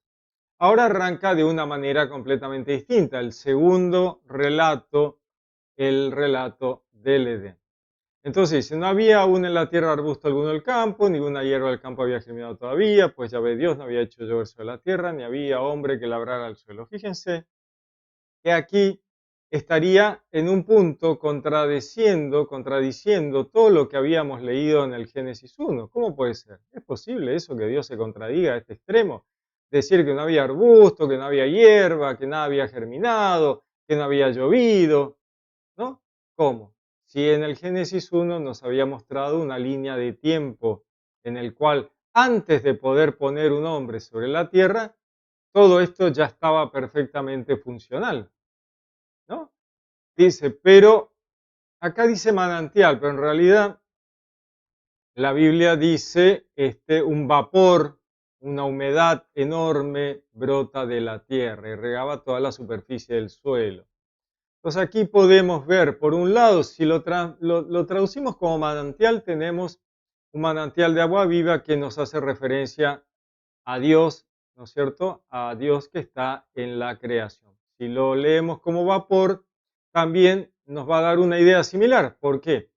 Ahora arranca de una manera completamente distinta. El segundo relato, el relato del Edén. Entonces dice, no había aún en la tierra arbusto alguno del campo, ninguna hierba del campo había germinado todavía, pues Yahvé Dios no había hecho llover sobre la tierra, ni había hombre que labrara el suelo. Fíjense que aquí estaría en un punto contradiciendo todo lo que habíamos leído en el Génesis 1. ¿Cómo puede ser? ¿Es posible eso que Dios se contradiga a este extremo? Decir que no había arbusto, que no había hierba, que nada había germinado, que no había llovido, ¿no? ¿Cómo? Si en el Génesis 1 nos había mostrado una línea de tiempo en el cual antes de poder poner un hombre sobre la tierra, todo esto ya estaba perfectamente funcional, ¿no? Dice, pero acá dice manantial, pero en realidad la Biblia dice, un vapor, una humedad enorme brota de la tierra y regaba toda la superficie del suelo. Entonces aquí podemos ver, por un lado, si lo traducimos como manantial, tenemos un manantial de agua viva que nos hace referencia a Dios, ¿no es cierto? A Dios que está en la creación. Si lo leemos como vapor, también nos va a dar una idea similar. ¿Por qué?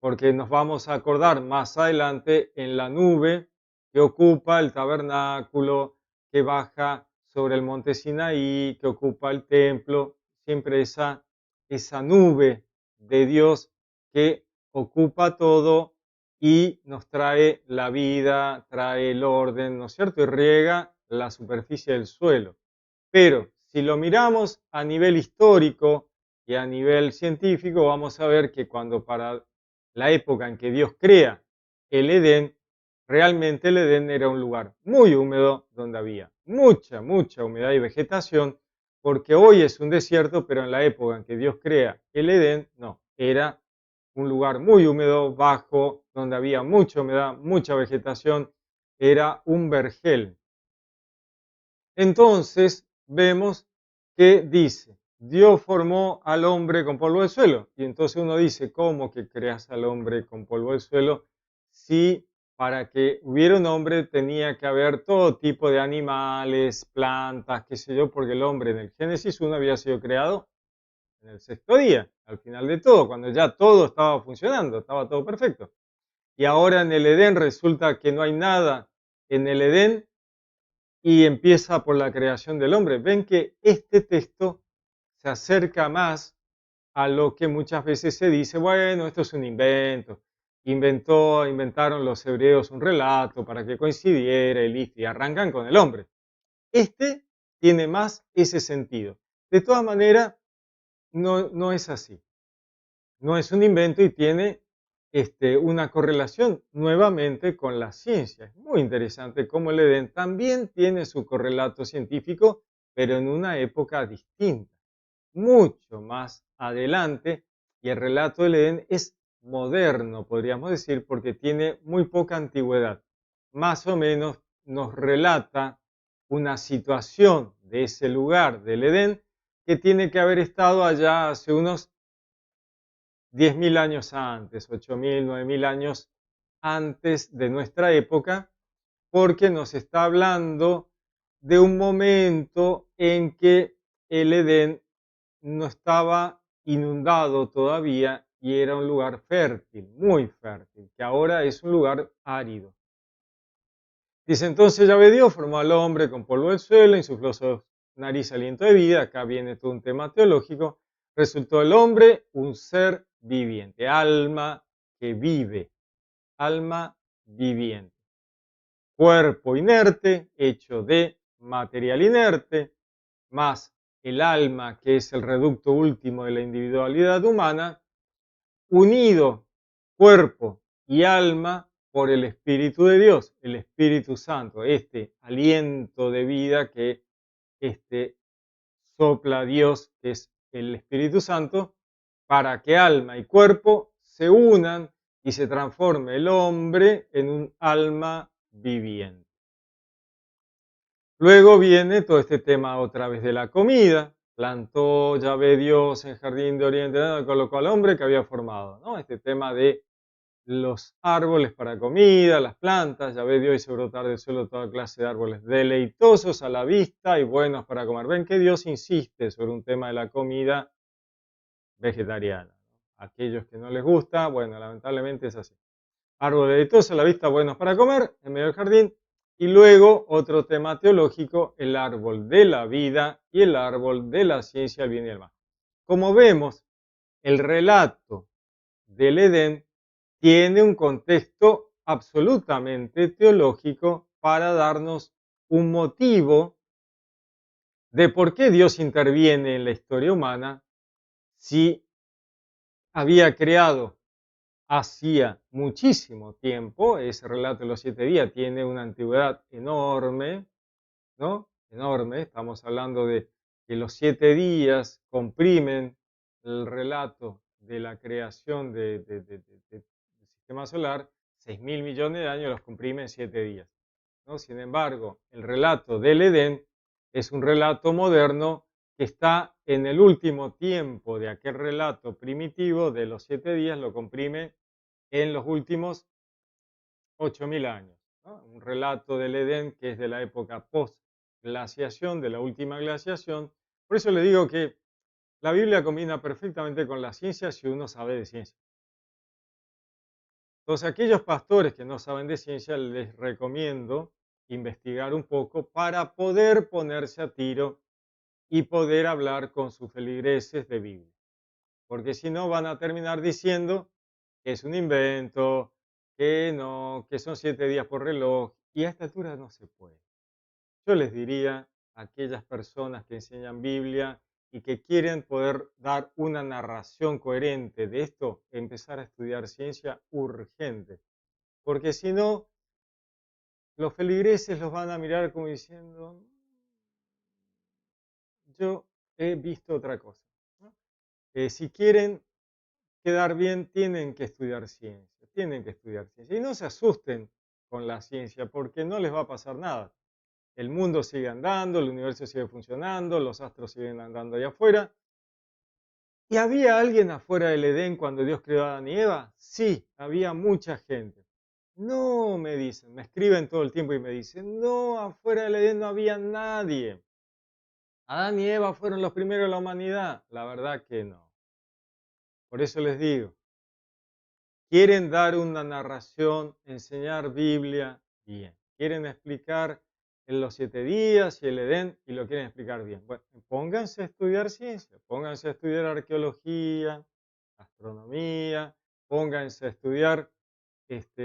Porque nos vamos a acordar más adelante en la nube que ocupa el tabernáculo, que baja sobre el monte Sinaí, que ocupa el templo, siempre esa nube de Dios que ocupa todo y nos trae la vida, trae el orden, ¿no es cierto? Y riega la superficie del suelo. Pero si lo miramos a nivel histórico y a nivel científico, vamos a ver que cuando para la época en que Dios crea el Edén, realmente el Edén era un lugar muy húmedo donde había mucha humedad y vegetación, porque hoy es un desierto, pero en la época en que Dios crea el Edén, no, era un lugar muy húmedo, bajo, donde había mucha humedad, mucha vegetación, era un vergel. Entonces vemos que dice, Dios formó al hombre con polvo del suelo. Y entonces uno dice, ¿cómo que creas al hombre con polvo del suelo? Si para que hubiera un hombre tenía que haber todo tipo de animales, plantas, qué sé yo, porque el hombre en el Génesis 1 había sido creado en el sexto día, al final de todo, cuando ya todo estaba funcionando, estaba todo perfecto. Y ahora en el Edén resulta que no hay nada en el Edén y empieza por la creación del hombre. Ven que este texto se acerca más a lo que muchas veces se dice, bueno, esto es un invento. Inventaron los hebreos un relato para que coincidiera y listo, y arrancan con el hombre. Este tiene más ese sentido. De todas maneras, no es así. No es un invento y tiene una correlación nuevamente con la ciencia. Es muy interesante cómo el Edén también tiene su correlato científico, pero en una época distinta, mucho más adelante, y el relato del Edén es moderno, podríamos decir, porque tiene muy poca antigüedad. Más o menos nos relata una situación de ese lugar del Edén que tiene que haber estado allá hace unos 10.000 años antes, 8.000, 9.000 años antes de nuestra época, porque nos está hablando de un momento en que el Edén no estaba inundado todavía y era un lugar fértil, muy fértil, que ahora es un lugar árido. Dice entonces Yahvé Dios formó al hombre con polvo del suelo, insufló su nariz aliento de vida, acá viene todo un tema teológico, resultó el hombre un ser viviente, alma que vive, alma viviente, cuerpo inerte, hecho de material inerte, más el alma que es el reducto último de la individualidad humana, unido cuerpo y alma por el Espíritu de Dios, el Espíritu Santo, este aliento de vida que sopla Dios, que es el Espíritu Santo, para que alma y cuerpo se unan y se transforme el hombre en un alma viviente. Luego viene todo este tema otra vez de la comida. Plantó Yahvé Dios en jardín de oriente, colocó al hombre que había formado, ¿no? Este tema de los árboles para comida, las plantas, Yahvé Dios hizo brotar del suelo toda clase de árboles deleitosos a la vista y buenos para comer. Ven que Dios insiste sobre un tema de la comida vegetariana. Aquellos que no les gusta, bueno, lamentablemente es así. Árboles deleitosos a la vista, buenos para comer, en medio del jardín. Y luego otro tema teológico, el árbol de la vida y el árbol de la ciencia, el bien y el mal. Como vemos, el relato del Edén tiene un contexto absolutamente teológico para darnos un motivo de por qué Dios interviene en la historia humana si había creado hacía muchísimo tiempo. Ese relato de los 7 días tiene una antigüedad enorme, ¿no? Enorme. Estamos hablando de que los 7 días comprimen el relato de la creación del sistema solar. 6.000 millones de años los comprime en 7 días, ¿no? Sin embargo, el relato del Edén es un relato moderno que está en el último tiempo de aquel relato primitivo de los 7 días, lo comprime en los últimos 8.000 años, ¿no? Un relato del Edén que es de la época post-glaciación, de la última glaciación. Por eso le digo que la Biblia combina perfectamente con la ciencia si uno sabe de ciencia. Entonces, aquellos pastores que no saben de ciencia, les recomiendo investigar un poco para poder ponerse a tiro y poder hablar con sus feligreses de Biblia. Porque si no, van a terminar diciendo que es un invento, que no, que son 7 días por reloj, y a esta altura no se puede. Yo les diría a aquellas personas que enseñan Biblia y que quieren poder dar una narración coherente de esto, empezar a estudiar ciencia urgente. Porque si no, los feligreses los van a mirar como diciendo, yo he visto otra cosa, ¿no? Si quieren quedar bien, tienen que estudiar ciencia, tienen que estudiar ciencia. Y no se asusten con la ciencia, porque no les va a pasar nada. El mundo sigue andando, el universo sigue funcionando, los astros siguen andando allá afuera. ¿Y había alguien afuera del Edén cuando Dios creó a Adán y Eva? Sí, había mucha gente. No, me dicen, me escriben todo el tiempo y me dicen, no, afuera del Edén no había nadie. Adán y Eva fueron los primeros de la humanidad. La verdad que no. Por eso les digo, quieren dar una narración, enseñar Biblia bien. Quieren explicar en los 7 días y el Edén y lo quieren explicar bien. Bueno, pónganse a estudiar ciencia, pónganse a estudiar arqueología, astronomía, pónganse a estudiar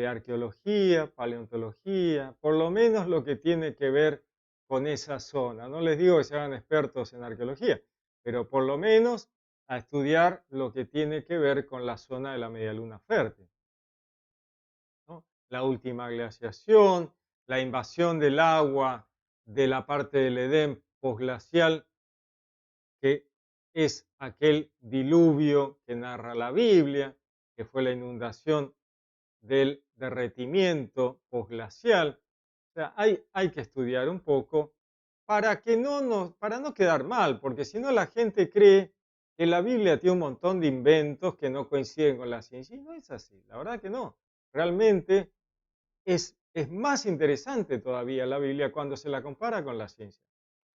arqueología, paleontología, por lo menos lo que tiene que ver con esa zona. No les digo que se hagan expertos en arqueología, pero por lo menos a estudiar lo que tiene que ver con la zona de la medialuna fértil, ¿no? La última glaciación, la invasión del agua de la parte del Edén posglacial, que es aquel diluvio que narra la Biblia, que fue la inundación del derretimiento posglacial. O sea, hay que estudiar un poco para no quedar mal, porque si no la gente cree que la Biblia tiene un montón de inventos que no coinciden con la ciencia. Y no es así, la verdad que no. Realmente es más interesante todavía la Biblia cuando se la compara con la ciencia.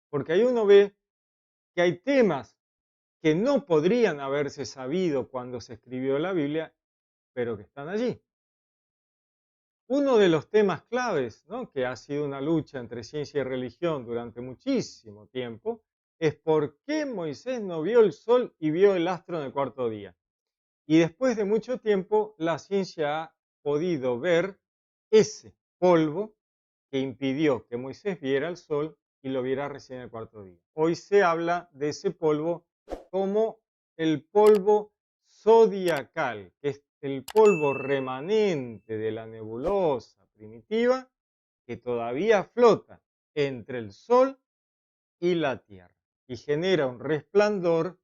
Porque ahí uno ve que hay temas que no podrían haberse sabido cuando se escribió la Biblia, pero que están allí. Uno de los temas claves, ¿no?, que ha sido una lucha entre ciencia y religión durante muchísimo tiempo, es por qué Moisés no vio el sol y vio el astro en el cuarto día. Y después de mucho tiempo, la ciencia ha podido ver ese polvo que impidió que Moisés viera el sol y lo viera recién el cuarto día. Hoy se habla de ese polvo como el polvo zodiacal, que es el polvo remanente de la nebulosa primitiva que todavía flota entre el sol y la tierra y genera un resplandor.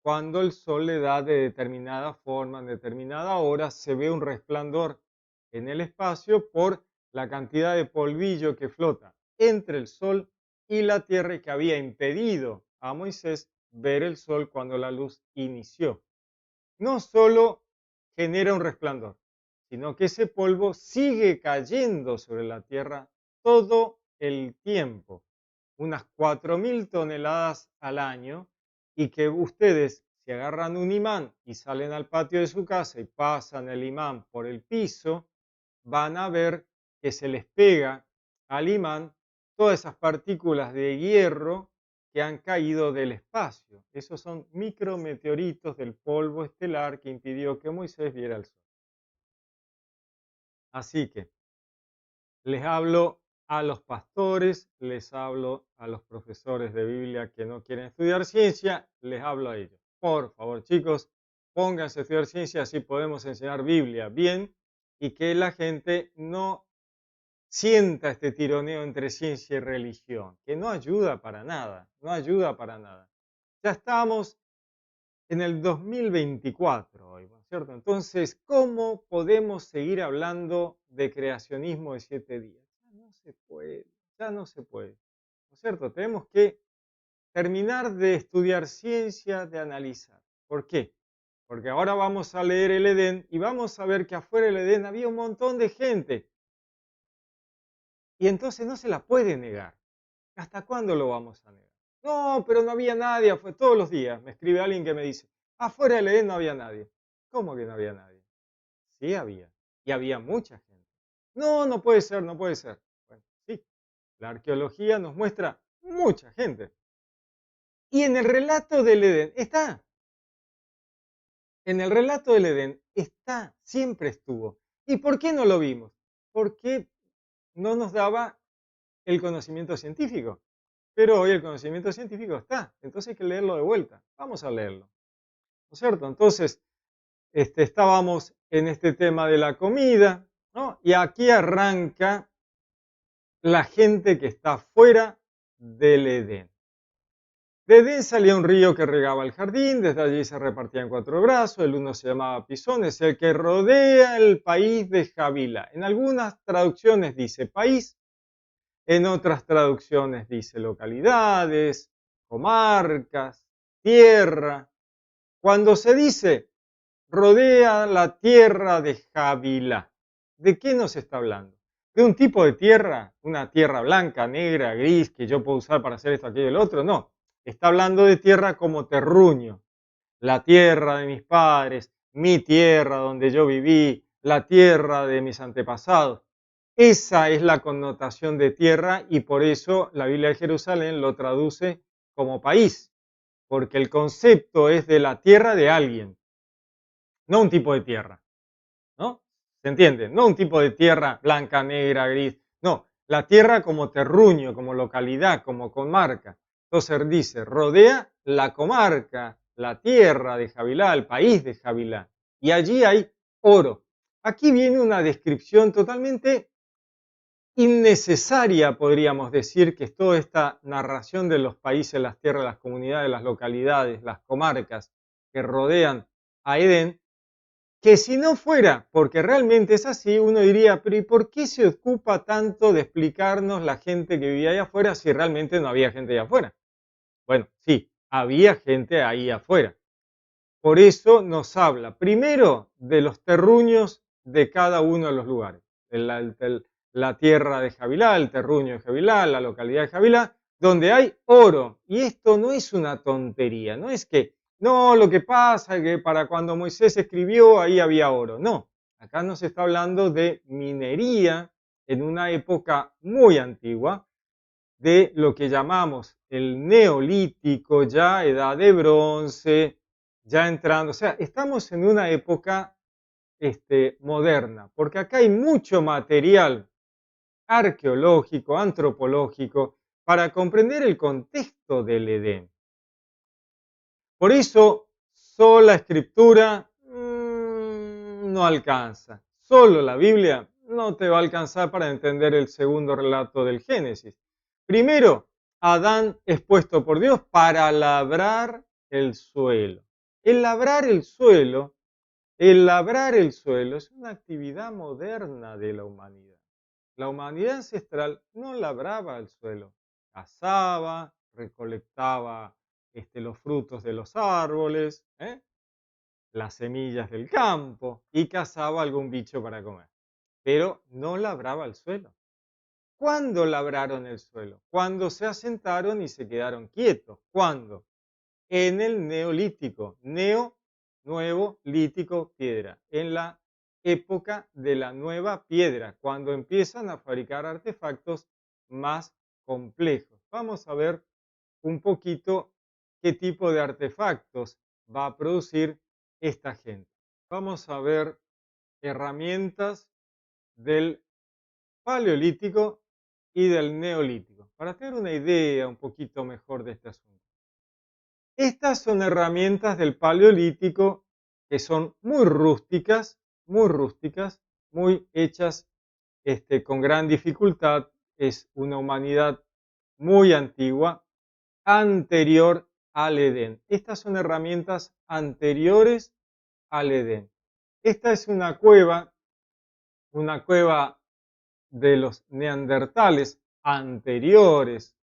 Cuando el sol le da de determinada forma, en determinada hora, se ve un resplandor en el espacio por la cantidad de polvillo que flota entre el sol y la tierra y que había impedido a Moisés ver el sol cuando la luz inició. No solo genera un resplandor, sino que ese polvo sigue cayendo sobre la tierra todo el tiempo, unas 4.000 toneladas al año, y que ustedes, si agarran un imán y salen al patio de su casa y pasan el imán por el piso, van a ver que se les pega al imán todas esas partículas de hierro que han caído del espacio. Esos son micrometeoritos del polvo estelar que impidió que Moisés viera el sol. Así que les hablo a los pastores, les hablo a los profesores de Biblia que no quieren estudiar ciencia, les hablo a ellos. Por favor, chicos, pónganse a estudiar ciencia, así podemos enseñar Biblia bien y que la gente no sienta este tironeo entre ciencia y religión, que no ayuda para nada, no ayuda para nada. Ya estamos en el 2024 hoy, cierto? Entonces, ¿cómo podemos seguir hablando de creacionismo de 7 días? Ya no se puede, ya no se puede, ¿no es cierto? Tenemos que terminar de estudiar ciencia, de analizar. ¿Por qué? Porque ahora vamos a leer el Edén y vamos a ver que afuera del Edén había un montón de gente. Y entonces no se la puede negar. ¿Hasta cuándo lo vamos a negar? No, pero no había nadie, fue todos los días. Me escribe alguien que me dice, afuera del Edén no había nadie. ¿Cómo que no había nadie? Sí había. Y había mucha gente. No, no puede ser, no puede ser. Bueno, sí, la arqueología nos muestra mucha gente. Y en el relato del Edén está. En el relato del Edén está, siempre estuvo. ¿Y por qué no lo vimos? Porque no nos daba el conocimiento científico. Pero hoy el conocimiento científico está, entonces hay que leerlo de vuelta. Vamos a leerlo, ¿no es cierto? Entonces, estábamos en este tema de la comida, ¿no? Y aquí arranca la gente que está fuera del Edén. De Edén salía un río que regaba el jardín, desde allí se repartía en 4 brazos, el uno se llamaba Pisón, es el que rodea el país de Javila. En algunas traducciones dice país, en otras traducciones dice localidades, comarcas, tierra. Cuando se dice rodea la tierra de Javila, ¿de qué nos está hablando? ¿De un tipo de tierra? ¿Una tierra blanca, negra, gris, que yo puedo usar para hacer esto, aquello y el otro? No, está hablando de tierra como terruño, la tierra de mis padres, mi tierra donde yo viví, la tierra de mis antepasados. Esa es la connotación de tierra y por eso la Biblia de Jerusalén lo traduce como país, porque el concepto es de la tierra de alguien, no un tipo de tierra, ¿no? ¿Se entiende? No un tipo de tierra blanca, negra, gris, no, la tierra como terruño, como localidad, como comarca. Entonces dice, rodea la comarca, la tierra de Javilá, el país de Javilá, y allí hay oro. Aquí viene una descripción totalmente innecesaria, podríamos decir, que es toda esta narración de los países, las tierras, las comunidades, las localidades, las comarcas que rodean a Edén, que si no fuera, porque realmente es así, uno diría, pero ¿y por qué se ocupa tanto de explicarnos la gente que vivía allá afuera si realmente no había gente allá afuera? Bueno, sí, había gente ahí afuera. Por eso nos habla primero de los terruños de cada uno de los lugares. La tierra de Javilá, el terruño de Javilá, la localidad de Javilá, donde hay oro. Y esto no es una tontería, no es que, no, lo que pasa es que para cuando Moisés escribió ahí había oro. No, acá nos está hablando de minería en una época muy antigua, de lo que llamamos el neolítico, ya edad de bronce, ya entrando, o sea, estamos en una época moderna, porque acá hay mucho material arqueológico, antropológico, para comprender el contexto del Edén. Por eso, sola escritura no alcanza. Solo la Biblia no te va a alcanzar para entender el segundo relato del Génesis. Primero, Adán es puesto por Dios para labrar el suelo. El labrar el suelo, el labrar el suelo es una actividad moderna de la humanidad. La humanidad ancestral no labraba el suelo, cazaba, recolectaba los frutos de los árboles, las semillas del campo y cazaba algún bicho para comer, pero no labraba el suelo. ¿Cuándo labraron el suelo? Cuando se asentaron y se quedaron quietos. ¿Cuándo? En el neolítico. Neo, nuevo, lítico, piedra. En la época de la nueva piedra, cuando empiezan a fabricar artefactos más complejos. Vamos a ver un poquito qué tipo de artefactos va a producir esta gente. Vamos a ver herramientas del paleolítico y del neolítico, para tener una idea un poquito mejor de este asunto. Estas son herramientas del paleolítico que son muy rústicas, muy hechas con gran dificultad. Es una humanidad muy antigua, anterior al Edén. Estas son herramientas anteriores al Edén. Esta es una cueva de los neandertales anteriores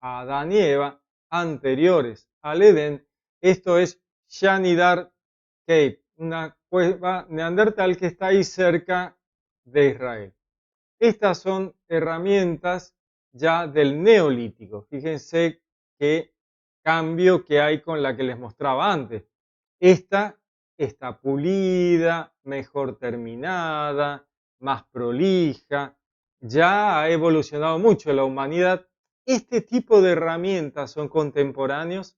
a Adán y Eva, anteriores al Edén. Esto es Shanidar Cave, una cueva neandertal que está ahí cerca de Israel. Estas son herramientas ya del neolítico. Fíjense qué cambio que hay con la que les mostraba antes. Esta está pulida, mejor terminada, más prolija. Ya ha evolucionado mucho la humanidad. Este tipo de herramientas son contemporáneos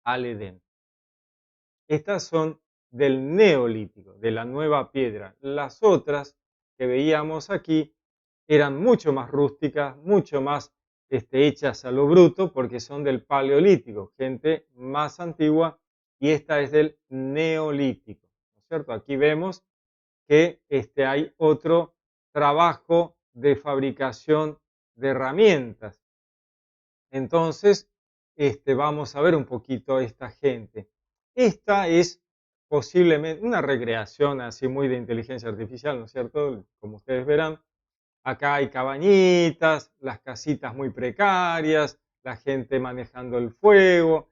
al Edén. Estas son del neolítico, de la nueva piedra. Las otras que veíamos aquí eran mucho más rústicas, mucho más hechas a lo bruto, porque son del paleolítico, gente más antigua, y esta es del neolítico, ¿no es cierto? Aquí vemos que hay otro trabajo de fabricación de herramientas. Entonces, vamos a ver un poquito a esta gente. Esta es posiblemente una recreación así muy de inteligencia artificial, ¿no es cierto? Como ustedes verán, acá hay cabañitas, las casitas muy precarias, la gente manejando el fuego,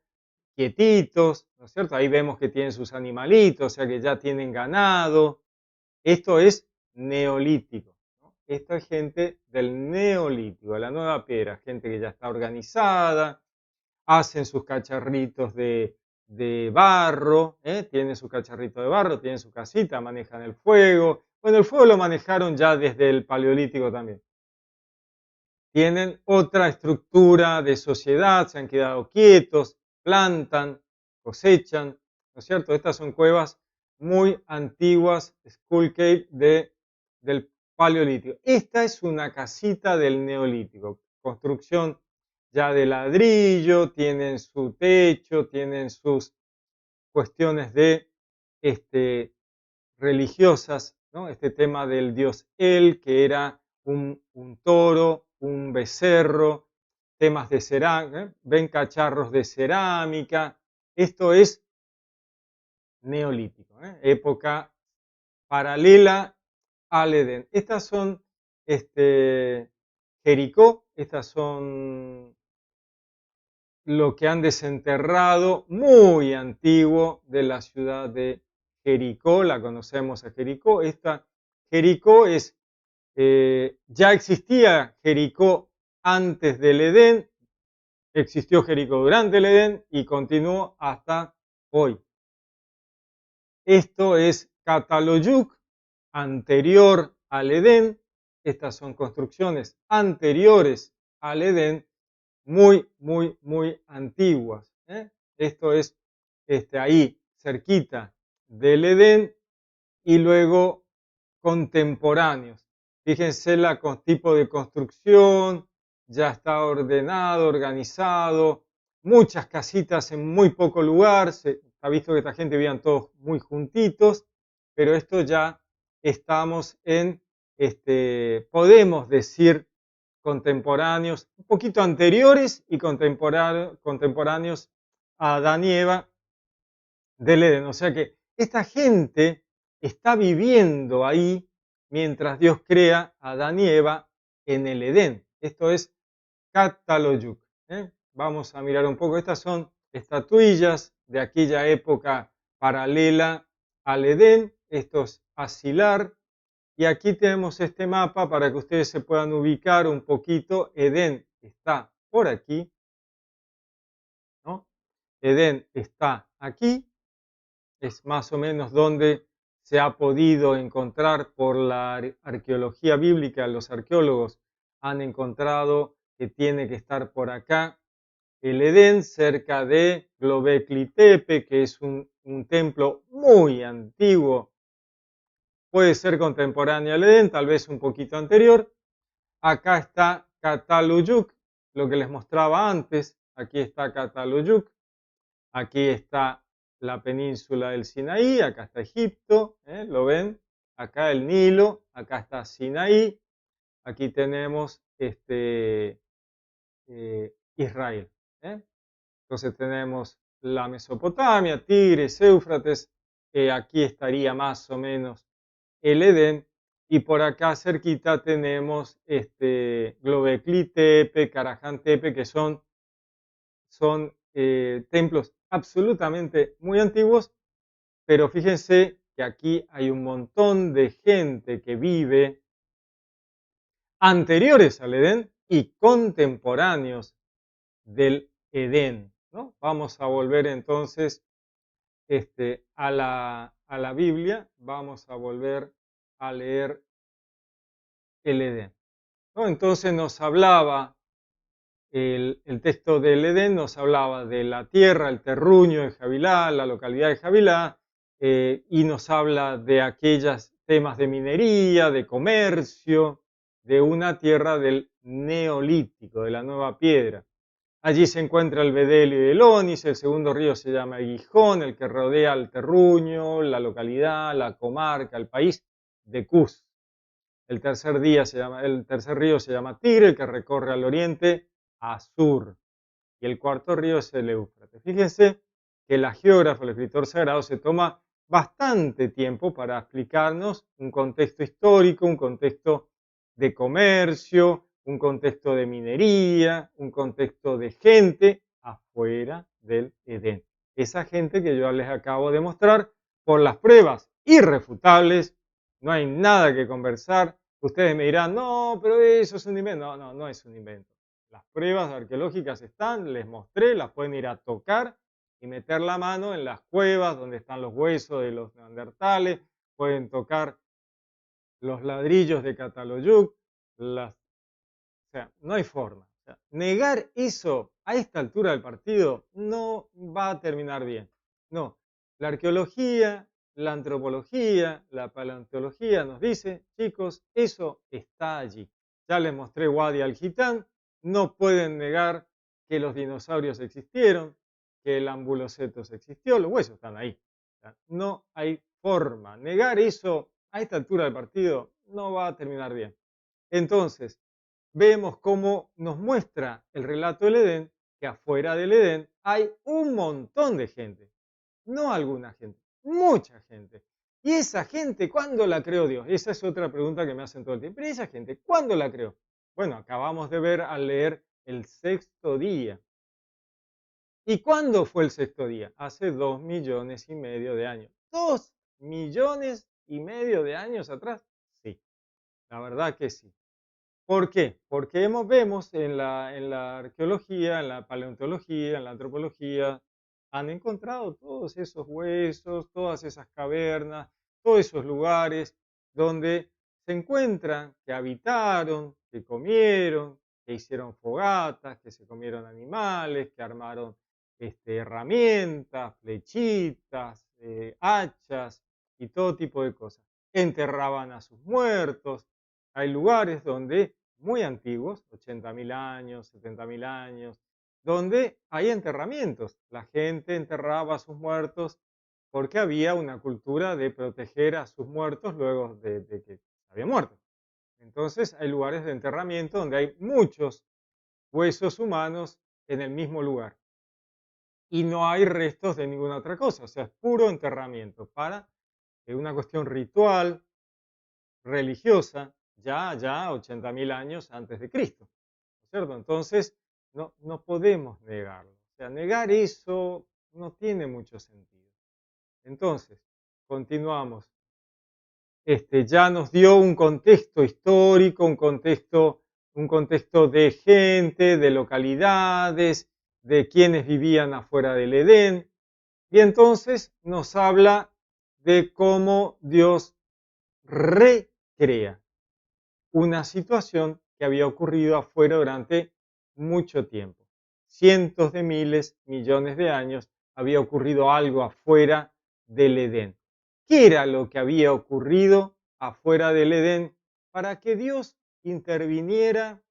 quietitos, ¿no es cierto? Ahí vemos que tienen sus animalitos, o sea que ya tienen ganado. Esto es neolítico, ¿no? Esta es gente del neolítico, de la nueva piedra, gente que ya está organizada, hacen sus cacharritos de barro, tienen su cacharrito de barro, tienen su casita, manejan el fuego. Bueno, el fuego lo manejaron ya desde el paleolítico también. Tienen otra estructura de sociedad, se han quedado quietos, plantan, cosechan, ¿no es cierto? Estas son cuevas muy antiguas, Skull Cave del Paleolítico. Esta es una casita del Neolítico, construcción ya de ladrillo, tienen su techo, tienen sus cuestiones de religiosas, ¿no? Este tema del dios El, que era un toro, un becerro, temas de cerámica, ven cacharros de cerámica. Esto es neolítico, época paralela al Edén. Estas son Jericó, estas son lo que han desenterrado muy antiguo de la ciudad de Jericó, la conocemos a Jericó. Esta Jericó es, ya existía Jericó antes del Edén, existió Jericó durante el Edén y continuó hasta hoy. Esto es Cataloyuc, anterior al Edén. Estas son construcciones anteriores al Edén, muy, muy, muy antiguas. Esto es ahí, cerquita del Edén, y luego contemporáneos. Fíjense el tipo de construcción, ya está ordenado, organizado, muchas casitas en muy poco lugar, se ha visto que esta gente vivían todos muy juntitos, pero esto ya estamos en, podemos decir, contemporáneos, un poquito anteriores y contemporáneos a Adán y Eva del Edén. O sea que esta gente está viviendo ahí mientras Dios crea a Adán y Eva en el Edén. Esto es Cataloyuc. Vamos a mirar un poco. Estas son estatuillas de aquella época paralela al Edén. Esto es Asilar. Y aquí tenemos este mapa para que ustedes se puedan ubicar un poquito. Edén está por aquí, ¿no? Edén está aquí, es más o menos donde se ha podido encontrar por la arqueología bíblica. Los arqueólogos han encontrado que tiene que estar por acá el Edén, cerca de Göbekli Tepe, que es un templo muy antiguo. Puede ser contemporáneo al Edén, tal vez un poquito anterior. Acá está Cataluyuk, lo que les mostraba antes. Aquí está Cataluyuk. Aquí está la península del Sinaí. Acá está Egipto. ¿Lo ven? Acá el Nilo. Acá está Sinaí. Aquí tenemos Israel. Entonces tenemos la Mesopotamia, Tigris, Éufrates. aquí estaría más o menos el Edén, y por acá cerquita tenemos Globekli Tepe, Karajan Tepe, que son templos absolutamente muy antiguos, pero fíjense que aquí hay un montón de gente que vive anteriores al Edén y contemporáneos del Edén, ¿no? Vamos a volver entonces a la Biblia, vamos a volver a leer el Edén, ¿no? Entonces nos hablaba, el texto del Edén nos hablaba de la tierra, el terruño de Javilá, la localidad de Javilá, y nos habla de aquellos temas de minería, de comercio, de una tierra del neolítico, de la nueva piedra. Allí se encuentra el Bedelio y el Onis, el segundo río se llama el Gijón, el que rodea el terruño, la localidad, la comarca, el país de Cus. El tercer río se llama Tigre, el que recorre al oriente a sur. Y el cuarto río es el Éufrates. Fíjense que la geógrafa, el escritor sagrado, se toma bastante tiempo para explicarnos un contexto histórico, un contexto de comercio, un contexto de minería, un contexto de gente afuera del Edén. Esa gente que yo les acabo de mostrar por las pruebas irrefutables, no hay nada que conversar. Ustedes me dirán, no, pero eso es un invento. No, no, no es un invento. Las pruebas arqueológicas están, les mostré, las pueden ir a tocar y meter la mano en las cuevas donde están los huesos de los neandertales, pueden tocar los ladrillos de Cataloyuk, o sea, no hay forma. O sea, negar eso a esta altura del partido no va a terminar bien. No, la arqueología, la antropología, la paleontología nos dice, chicos, eso está allí. Ya les mostré Wadi al-Gitán, no pueden negar que los dinosaurios existieron, que el Ambulocetus existió, los huesos están ahí. O sea, no hay forma. Negar eso a esta altura del partido no va a terminar bien. Entonces, vemos cómo nos muestra el relato del Edén, que afuera del Edén hay un montón de gente, no alguna gente, mucha gente. Y esa gente, ¿cuándo la creó Dios? Esa es otra pregunta que me hacen todo el tiempo. Pero esa gente, ¿cuándo la creó? Bueno, acabamos de ver al leer el sexto día. ¿Y cuándo fue el sexto día? Hace 2,5 millones de años. ¿2,5 millones de años atrás? Sí, la verdad que sí. ¿Por qué? Porque vemos en la arqueología, en la paleontología, en la antropología, han encontrado todos esos huesos, todas esas cavernas, todos esos lugares donde se encuentran que habitaron, que comieron, que hicieron fogatas, que se comieron animales, que armaron herramientas, flechitas, hachas y todo tipo de cosas. Enterraban a sus muertos. Hay lugares donde, muy antiguos, 80.000 años, 70.000 años, donde hay enterramientos. La gente enterraba a sus muertos porque había una cultura de proteger a sus muertos luego de que habían muerto. Entonces hay lugares de enterramiento donde hay muchos huesos humanos en el mismo lugar. Y no hay restos de ninguna otra cosa, o sea, es puro enterramiento para una cuestión ritual, religiosa, ya 80.000 años antes de Cristo, ¿no es cierto? Entonces, no podemos negarlo. O sea, negar eso no tiene mucho sentido. Entonces, continuamos. Ya nos dio un contexto histórico, un contexto de gente, de localidades, de quienes vivían afuera del Edén, y entonces nos habla de cómo Dios recrea una situación que había ocurrido afuera durante mucho tiempo. Cientos de miles, millones de años había ocurrido algo afuera del Edén. ¿Qué era lo que había ocurrido afuera del Edén para que Dios interviniera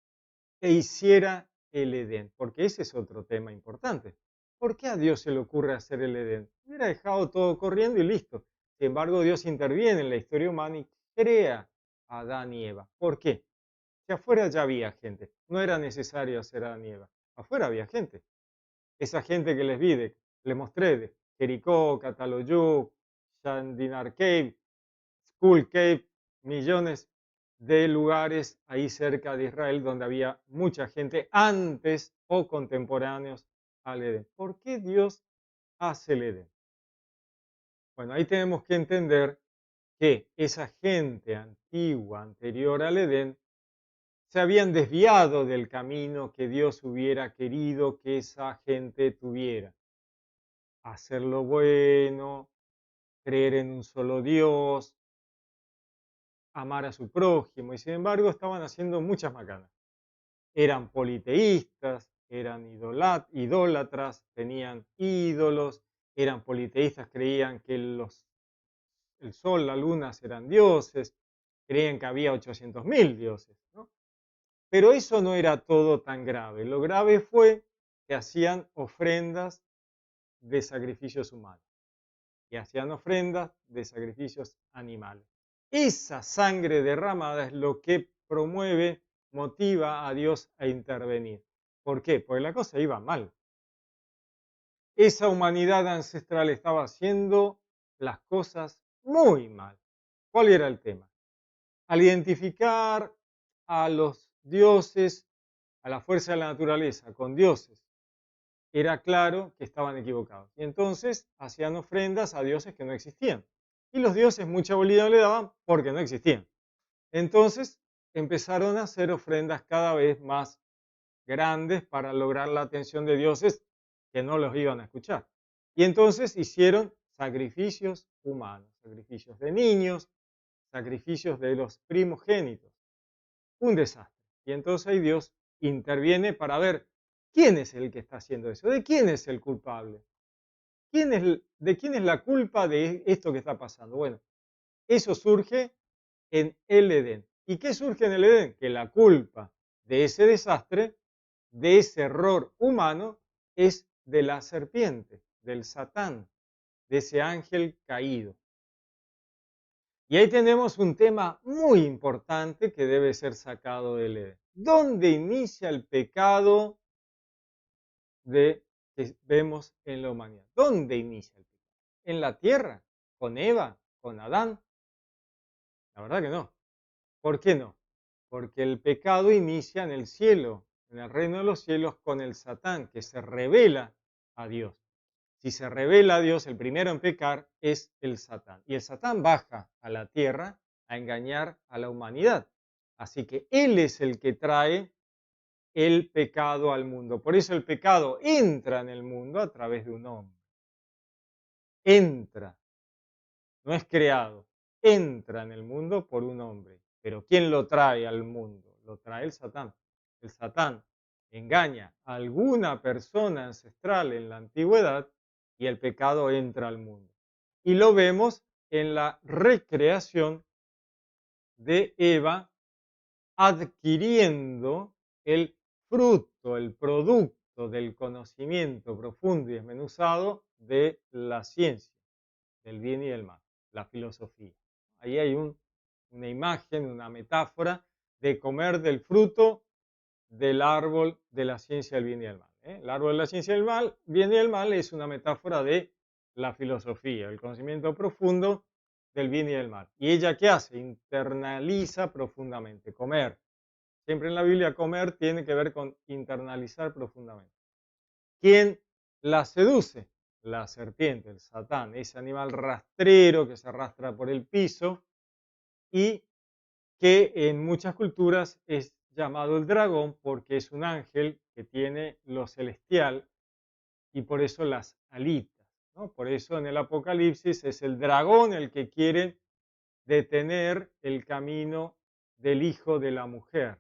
e hiciera el Edén? Porque ese es otro tema importante. ¿Por qué a Dios se le ocurre hacer el Edén? Hubiera dejado todo corriendo y listo. Sin embargo, Dios interviene en la historia humana y crea a Adán y Eva. ¿Por qué? Si afuera ya había gente, no era necesario hacer Adán y Eva. Afuera había gente. Esa gente que les mostré de Jericó, Cataloyú, Chandinar Cave, Skull Cave, millones de lugares ahí cerca de Israel donde había mucha gente antes o contemporáneos al Edén. ¿Por qué Dios hace el Edén? Bueno, ahí tenemos que entender que esa gente antigua, anterior al Edén, se habían desviado del camino que Dios hubiera querido que esa gente tuviera. Hacer lo bueno, creer en un solo Dios, amar a su prójimo, y sin embargo estaban haciendo muchas macanas. Eran politeístas, eran idólatras, tenían ídolos, eran politeístas, creían que el sol, la luna eran dioses, creían que había 800.000 dioses, ¿no? Pero eso no era todo tan grave. Lo grave fue que hacían ofrendas de sacrificios humanos y hacían ofrendas de sacrificios animales. Esa sangre derramada es lo que promueve, motiva a Dios a intervenir. ¿Por qué? Porque la cosa iba mal. Esa humanidad ancestral estaba haciendo las cosas muy mal. ¿Cuál era el tema? Al identificar a los dioses, a la fuerza de la naturaleza con dioses, era claro que estaban equivocados. Y entonces hacían ofrendas a dioses que no existían. Y los dioses mucha bolilla le daban porque no existían. Entonces empezaron a hacer ofrendas cada vez más grandes para lograr la atención de dioses que no los iban a escuchar. Y entonces hicieron sacrificios humanos, sacrificios de niños, sacrificios de los primogénitos. Un desastre. Y entonces ahí Dios interviene para ver quién es el que está haciendo eso, de quién es el culpable, de quién es la culpa de esto que está pasando. Bueno, eso surge en el Edén. ¿Y qué surge en el Edén? Que la culpa de ese desastre, de ese error humano, es de la serpiente, del Satán, de ese ángel caído. Y ahí tenemos un tema muy importante que debe ser sacado del Edén. ¿Dónde inicia el pecado que vemos en la humanidad? ¿Dónde inicia el pecado? ¿En la tierra? ¿Con Eva? ¿Con Adán? La verdad que no. ¿Por qué no? Porque el pecado inicia en el cielo, en el reino de los cielos, con el Satán, que se revela a Dios. Si se revela a Dios, el primero en pecar es el Satán. Y el Satán baja a la tierra a engañar a la humanidad. Así que él es el que trae el pecado al mundo. Por eso el pecado entra en el mundo a través de un hombre. Entra, no es creado, entra en el mundo por un hombre. Pero ¿quién lo trae al mundo? Lo trae el Satán. El Satán engaña a alguna persona ancestral en la antigüedad y el pecado entra al mundo. Y lo vemos en la recreación de Eva adquiriendo el fruto, el producto del conocimiento profundo y desmenuzado de la ciencia, del bien y del mal, la filosofía. Ahí hay una imagen, una metáfora de comer del fruto del árbol de la ciencia del bien y del mal. El árbol de la ciencia del mal, bien y del mal, es una metáfora de la filosofía, el conocimiento profundo del bien y del mal. ¿Y ella qué hace? Internaliza profundamente, comer. Siempre en la Biblia comer tiene que ver con internalizar profundamente. ¿Quién la seduce? La serpiente, el Satán, ese animal rastrero que se arrastra por el piso y que en muchas culturas es llamado el dragón porque es un ángel que tiene lo celestial y por eso las alitas, ¿no? Por eso en el Apocalipsis es el dragón el que quiere detener el camino del hijo de la mujer.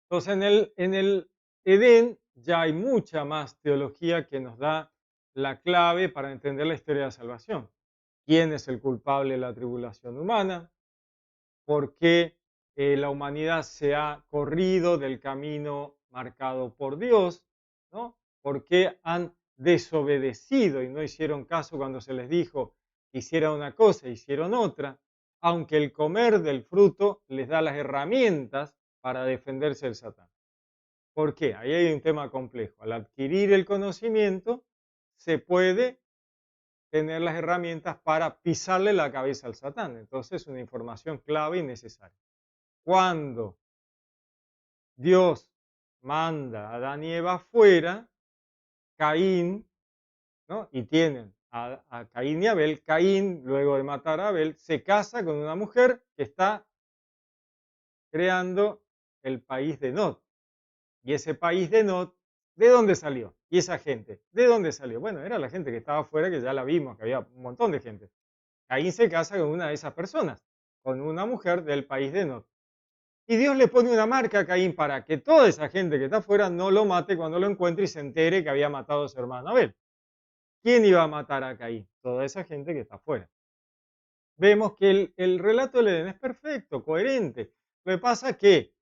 Entonces en el Edén ya hay mucha más teología que nos da la clave para entender la historia de la salvación. ¿Quién es el culpable de la tribulación humana? ¿Por qué la humanidad se ha corrido del camino marcado por Dios? ¿No? ¿Por qué han desobedecido y no hicieron caso cuando se les dijo que hicieran una cosa e hicieron otra? Aunque el comer del fruto les da las herramientas para defenderse del Satán. ¿Por qué? Ahí hay un tema complejo. Al adquirir el conocimiento, se puede tener las herramientas para pisarle la cabeza al Satán. Entonces, una información clave y necesaria. Cuando Dios manda a Adán y Eva fuera, Caín, ¿no? Y tienen a Caín y Abel. Caín, luego de matar a Abel, se casa con una mujer que está creando el país de Nod. Y ese país de Nod, ¿de dónde salió? Y esa gente, ¿de dónde salió? Bueno, era la gente que estaba afuera, que ya la vimos, que había un montón de gente. Caín se casa con una de esas personas, con una mujer del país de Nod. Y Dios le pone una marca a Caín para que toda esa gente que está afuera no lo mate cuando lo encuentre y se entere que había matado a su hermano Abel. ¿Quién iba a matar a Caín? Toda esa gente que está afuera. Vemos que el relato del Edén es perfecto, coherente. Lo que pasa es que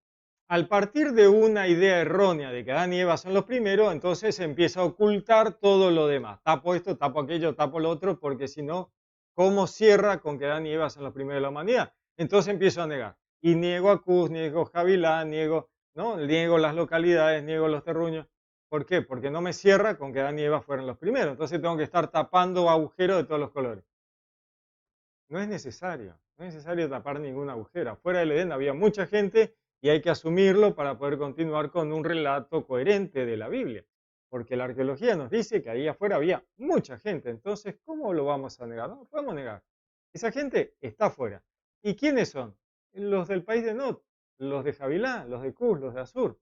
al partir de una idea errónea de que Adán y Eva son los primeros, entonces se empieza a ocultar todo lo demás. Tapo esto, tapo aquello, tapo lo otro, porque si no, ¿cómo cierra con que Adán y Eva son los primeros de la humanidad? Entonces empiezo a negar. Y niego a Cus, niego a Javilá, niego las localidades, niego los terruños. ¿Por qué? Porque no me cierra con que Adán y Eva fueron los primeros. Entonces tengo que estar tapando agujeros de todos los colores. No es necesario, no es necesario tapar ningún agujero. Afuera del Edén había mucha gente y hay que asumirlo para poder continuar con un relato coherente de la Biblia. Porque la arqueología nos dice que ahí afuera había mucha gente. Entonces, ¿cómo lo vamos a negar? No lo podemos negar. Esa gente está afuera. ¿Y quiénes son? Los del país de Nod, los de Javilá, los de Cus, los de Asur.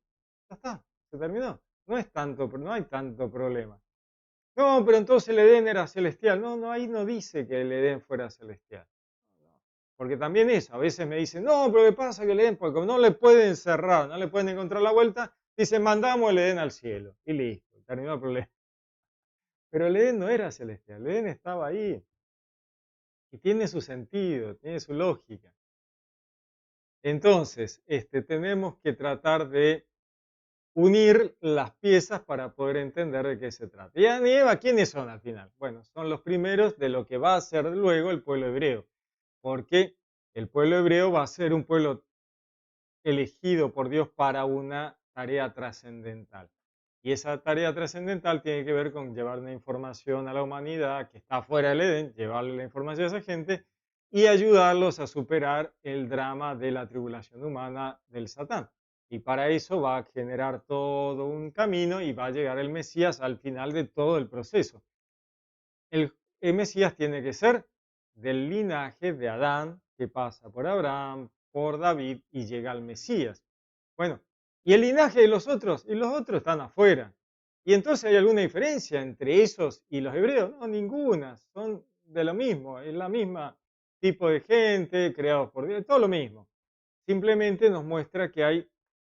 Ya está, se terminó. No hay tanto problema. No, pero entonces el Edén era celestial. No, no, ahí no dice que el Edén fuera celestial. Porque también eso, a veces me dicen, no, pero ¿qué pasa que el Edén? Porque como no le pueden cerrar, no le pueden encontrar la vuelta, dicen, mandamos el Edén al cielo. Y listo, terminó el problema. Pero el Edén no era celestial, el Edén estaba ahí. Y tiene su sentido, tiene su lógica. Entonces, tenemos que tratar de unir las piezas para poder entender de qué se trata. Y Adán y Eva, ¿quiénes son al final? Bueno, son los primeros de lo que va a ser luego el pueblo hebreo, porque el pueblo hebreo va a ser un pueblo elegido por Dios para una tarea trascendental. Y esa tarea trascendental tiene que ver con llevar una información a la humanidad que está fuera del Edén, llevarle la información a esa gente y ayudarlos a superar el drama de la tribulación humana del Satán. Y para eso va a generar todo un camino y va a llegar el Mesías al final de todo el proceso. El Mesías tiene que ser del linaje de Adán, que pasa por Abraham, por David y llega al Mesías. Bueno, ¿y el linaje de los otros? Y los otros están afuera. ¿Y entonces hay alguna diferencia entre esos y los hebreos? No, ninguna. Son de lo mismo. Es la misma tipo de gente, creados por Dios, todo lo mismo. Simplemente nos muestra que hay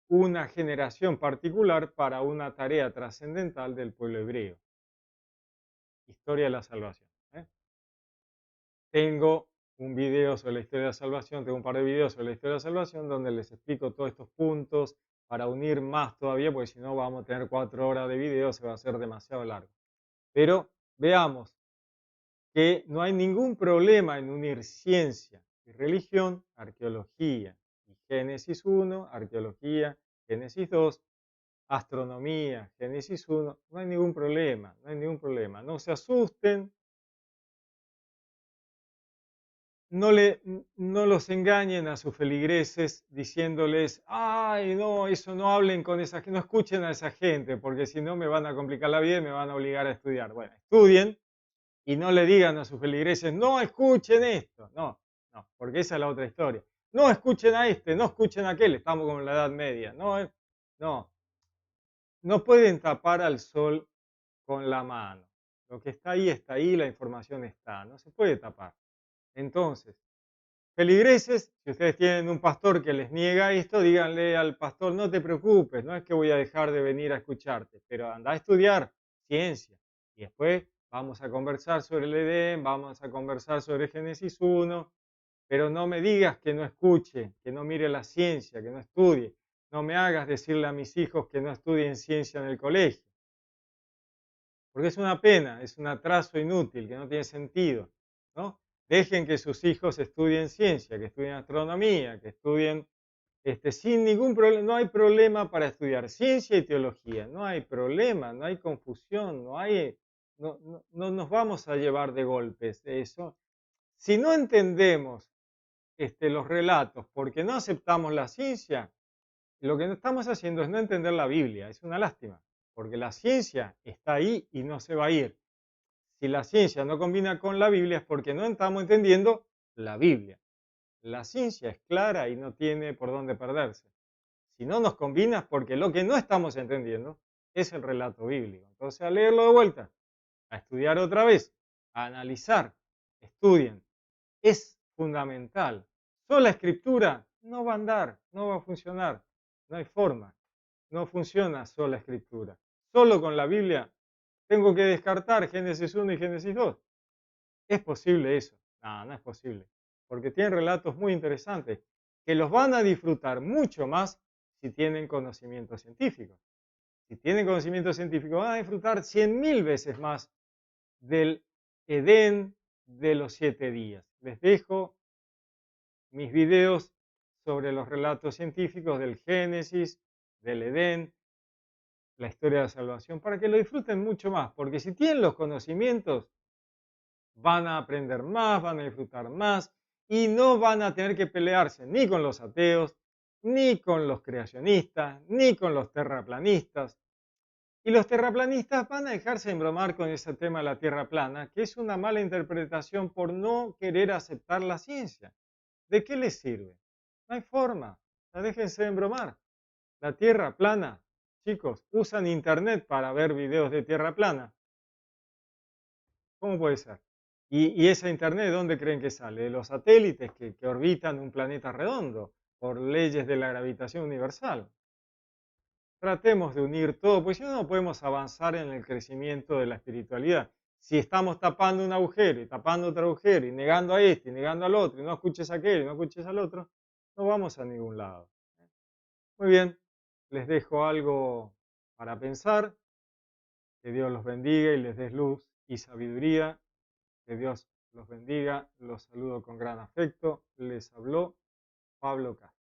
una generación particular para una tarea trascendental del pueblo hebreo. Historia de la salvación. Tengo un video sobre la historia de la salvación, tengo un par de videos sobre la historia de la salvación donde les explico todos estos puntos para unir más todavía, porque si no vamos a tener 4 horas de video, se va a hacer demasiado largo. Pero veamos que no hay ningún problema en unir ciencia y religión, arqueología y Génesis 1, arqueología, Génesis 2, astronomía, Génesis 1, no hay ningún problema, no hay ningún problema. No se asusten, no los engañen a sus feligreses diciéndoles, ay, no, eso no hablen con esa gente, no escuchen a esa gente, porque si no me van a complicar la vida y me van a obligar a estudiar. Bueno, estudien y no le digan a sus feligreses, no escuchen esto. No, no, porque esa es la otra historia. No escuchen a este, no escuchen a aquel, estamos como en la Edad Media. No, no, no pueden tapar al sol con la mano. Lo que está ahí, la información está, no se puede tapar. Entonces, feligreses, si ustedes tienen un pastor que les niega esto, díganle al pastor, no te preocupes, no es que voy a dejar de venir a escucharte, pero anda a estudiar ciencia. Y después vamos a conversar sobre el Edén, vamos a conversar sobre Génesis 1, pero no me digas que no escuche, que no mire la ciencia, que no estudie. No me hagas decirle a mis hijos que no estudien ciencia en el colegio. Porque es una pena, es un atraso inútil, que no tiene sentido, ¿no? Dejen que sus hijos estudien ciencia, que estudien astronomía, que estudien sin ningún problema. No hay problema para estudiar ciencia y teología, no hay problema, no hay confusión, no nos vamos a llevar de golpes eso. Si no entendemos los relatos porque no aceptamos la ciencia, lo que no estamos haciendo es no entender la Biblia. Es una lástima, porque la ciencia está ahí y no se va a ir. Si la ciencia no combina con la Biblia es porque no estamos entendiendo la Biblia. La ciencia es clara y no tiene por dónde perderse. Si no nos combina es porque lo que no estamos entendiendo es el relato bíblico. Entonces, a leerlo de vuelta, a estudiar otra vez, a analizar, estudien. Es fundamental. Sola escritura no va a andar, no va a funcionar. No hay forma. No funciona sola escritura. Solo con la Biblia tengo que descartar Génesis 1 y Génesis 2. ¿Es posible eso? No, no es posible. Porque tienen relatos muy interesantes que los van a disfrutar mucho más si tienen conocimiento científico. Si tienen conocimiento científico, van a disfrutar 100.000 veces más del Edén de los 7 días. Les dejo mis videos sobre los relatos científicos del Génesis, del Edén, la historia de la salvación, para que lo disfruten mucho más, porque si tienen los conocimientos, van a aprender más, van a disfrutar más y no van a tener que pelearse ni con los ateos, ni con los creacionistas, ni con los terraplanistas. Y los terraplanistas van a dejarse embromar con ese tema de la tierra plana, que es una mala interpretación por no querer aceptar la ciencia. ¿De qué les sirve? No hay forma. Déjense de embromar. La tierra plana, chicos, usan internet para ver videos de tierra plana. ¿Cómo puede ser? ¿Y esa internet de dónde creen que sale? De los satélites que orbitan un planeta redondo por leyes de la gravitación universal. Tratemos de unir todo, porque si no, no podemos avanzar en el crecimiento de la espiritualidad. Si estamos tapando un agujero y tapando otro agujero y negando a este y negando al otro y no escuches a aquel y no escuches al otro, no vamos a ningún lado. Muy bien, les dejo algo para pensar. Que Dios los bendiga y les dé luz y sabiduría. Que Dios los bendiga. Los saludo con gran afecto. Les habló Pablo Castro.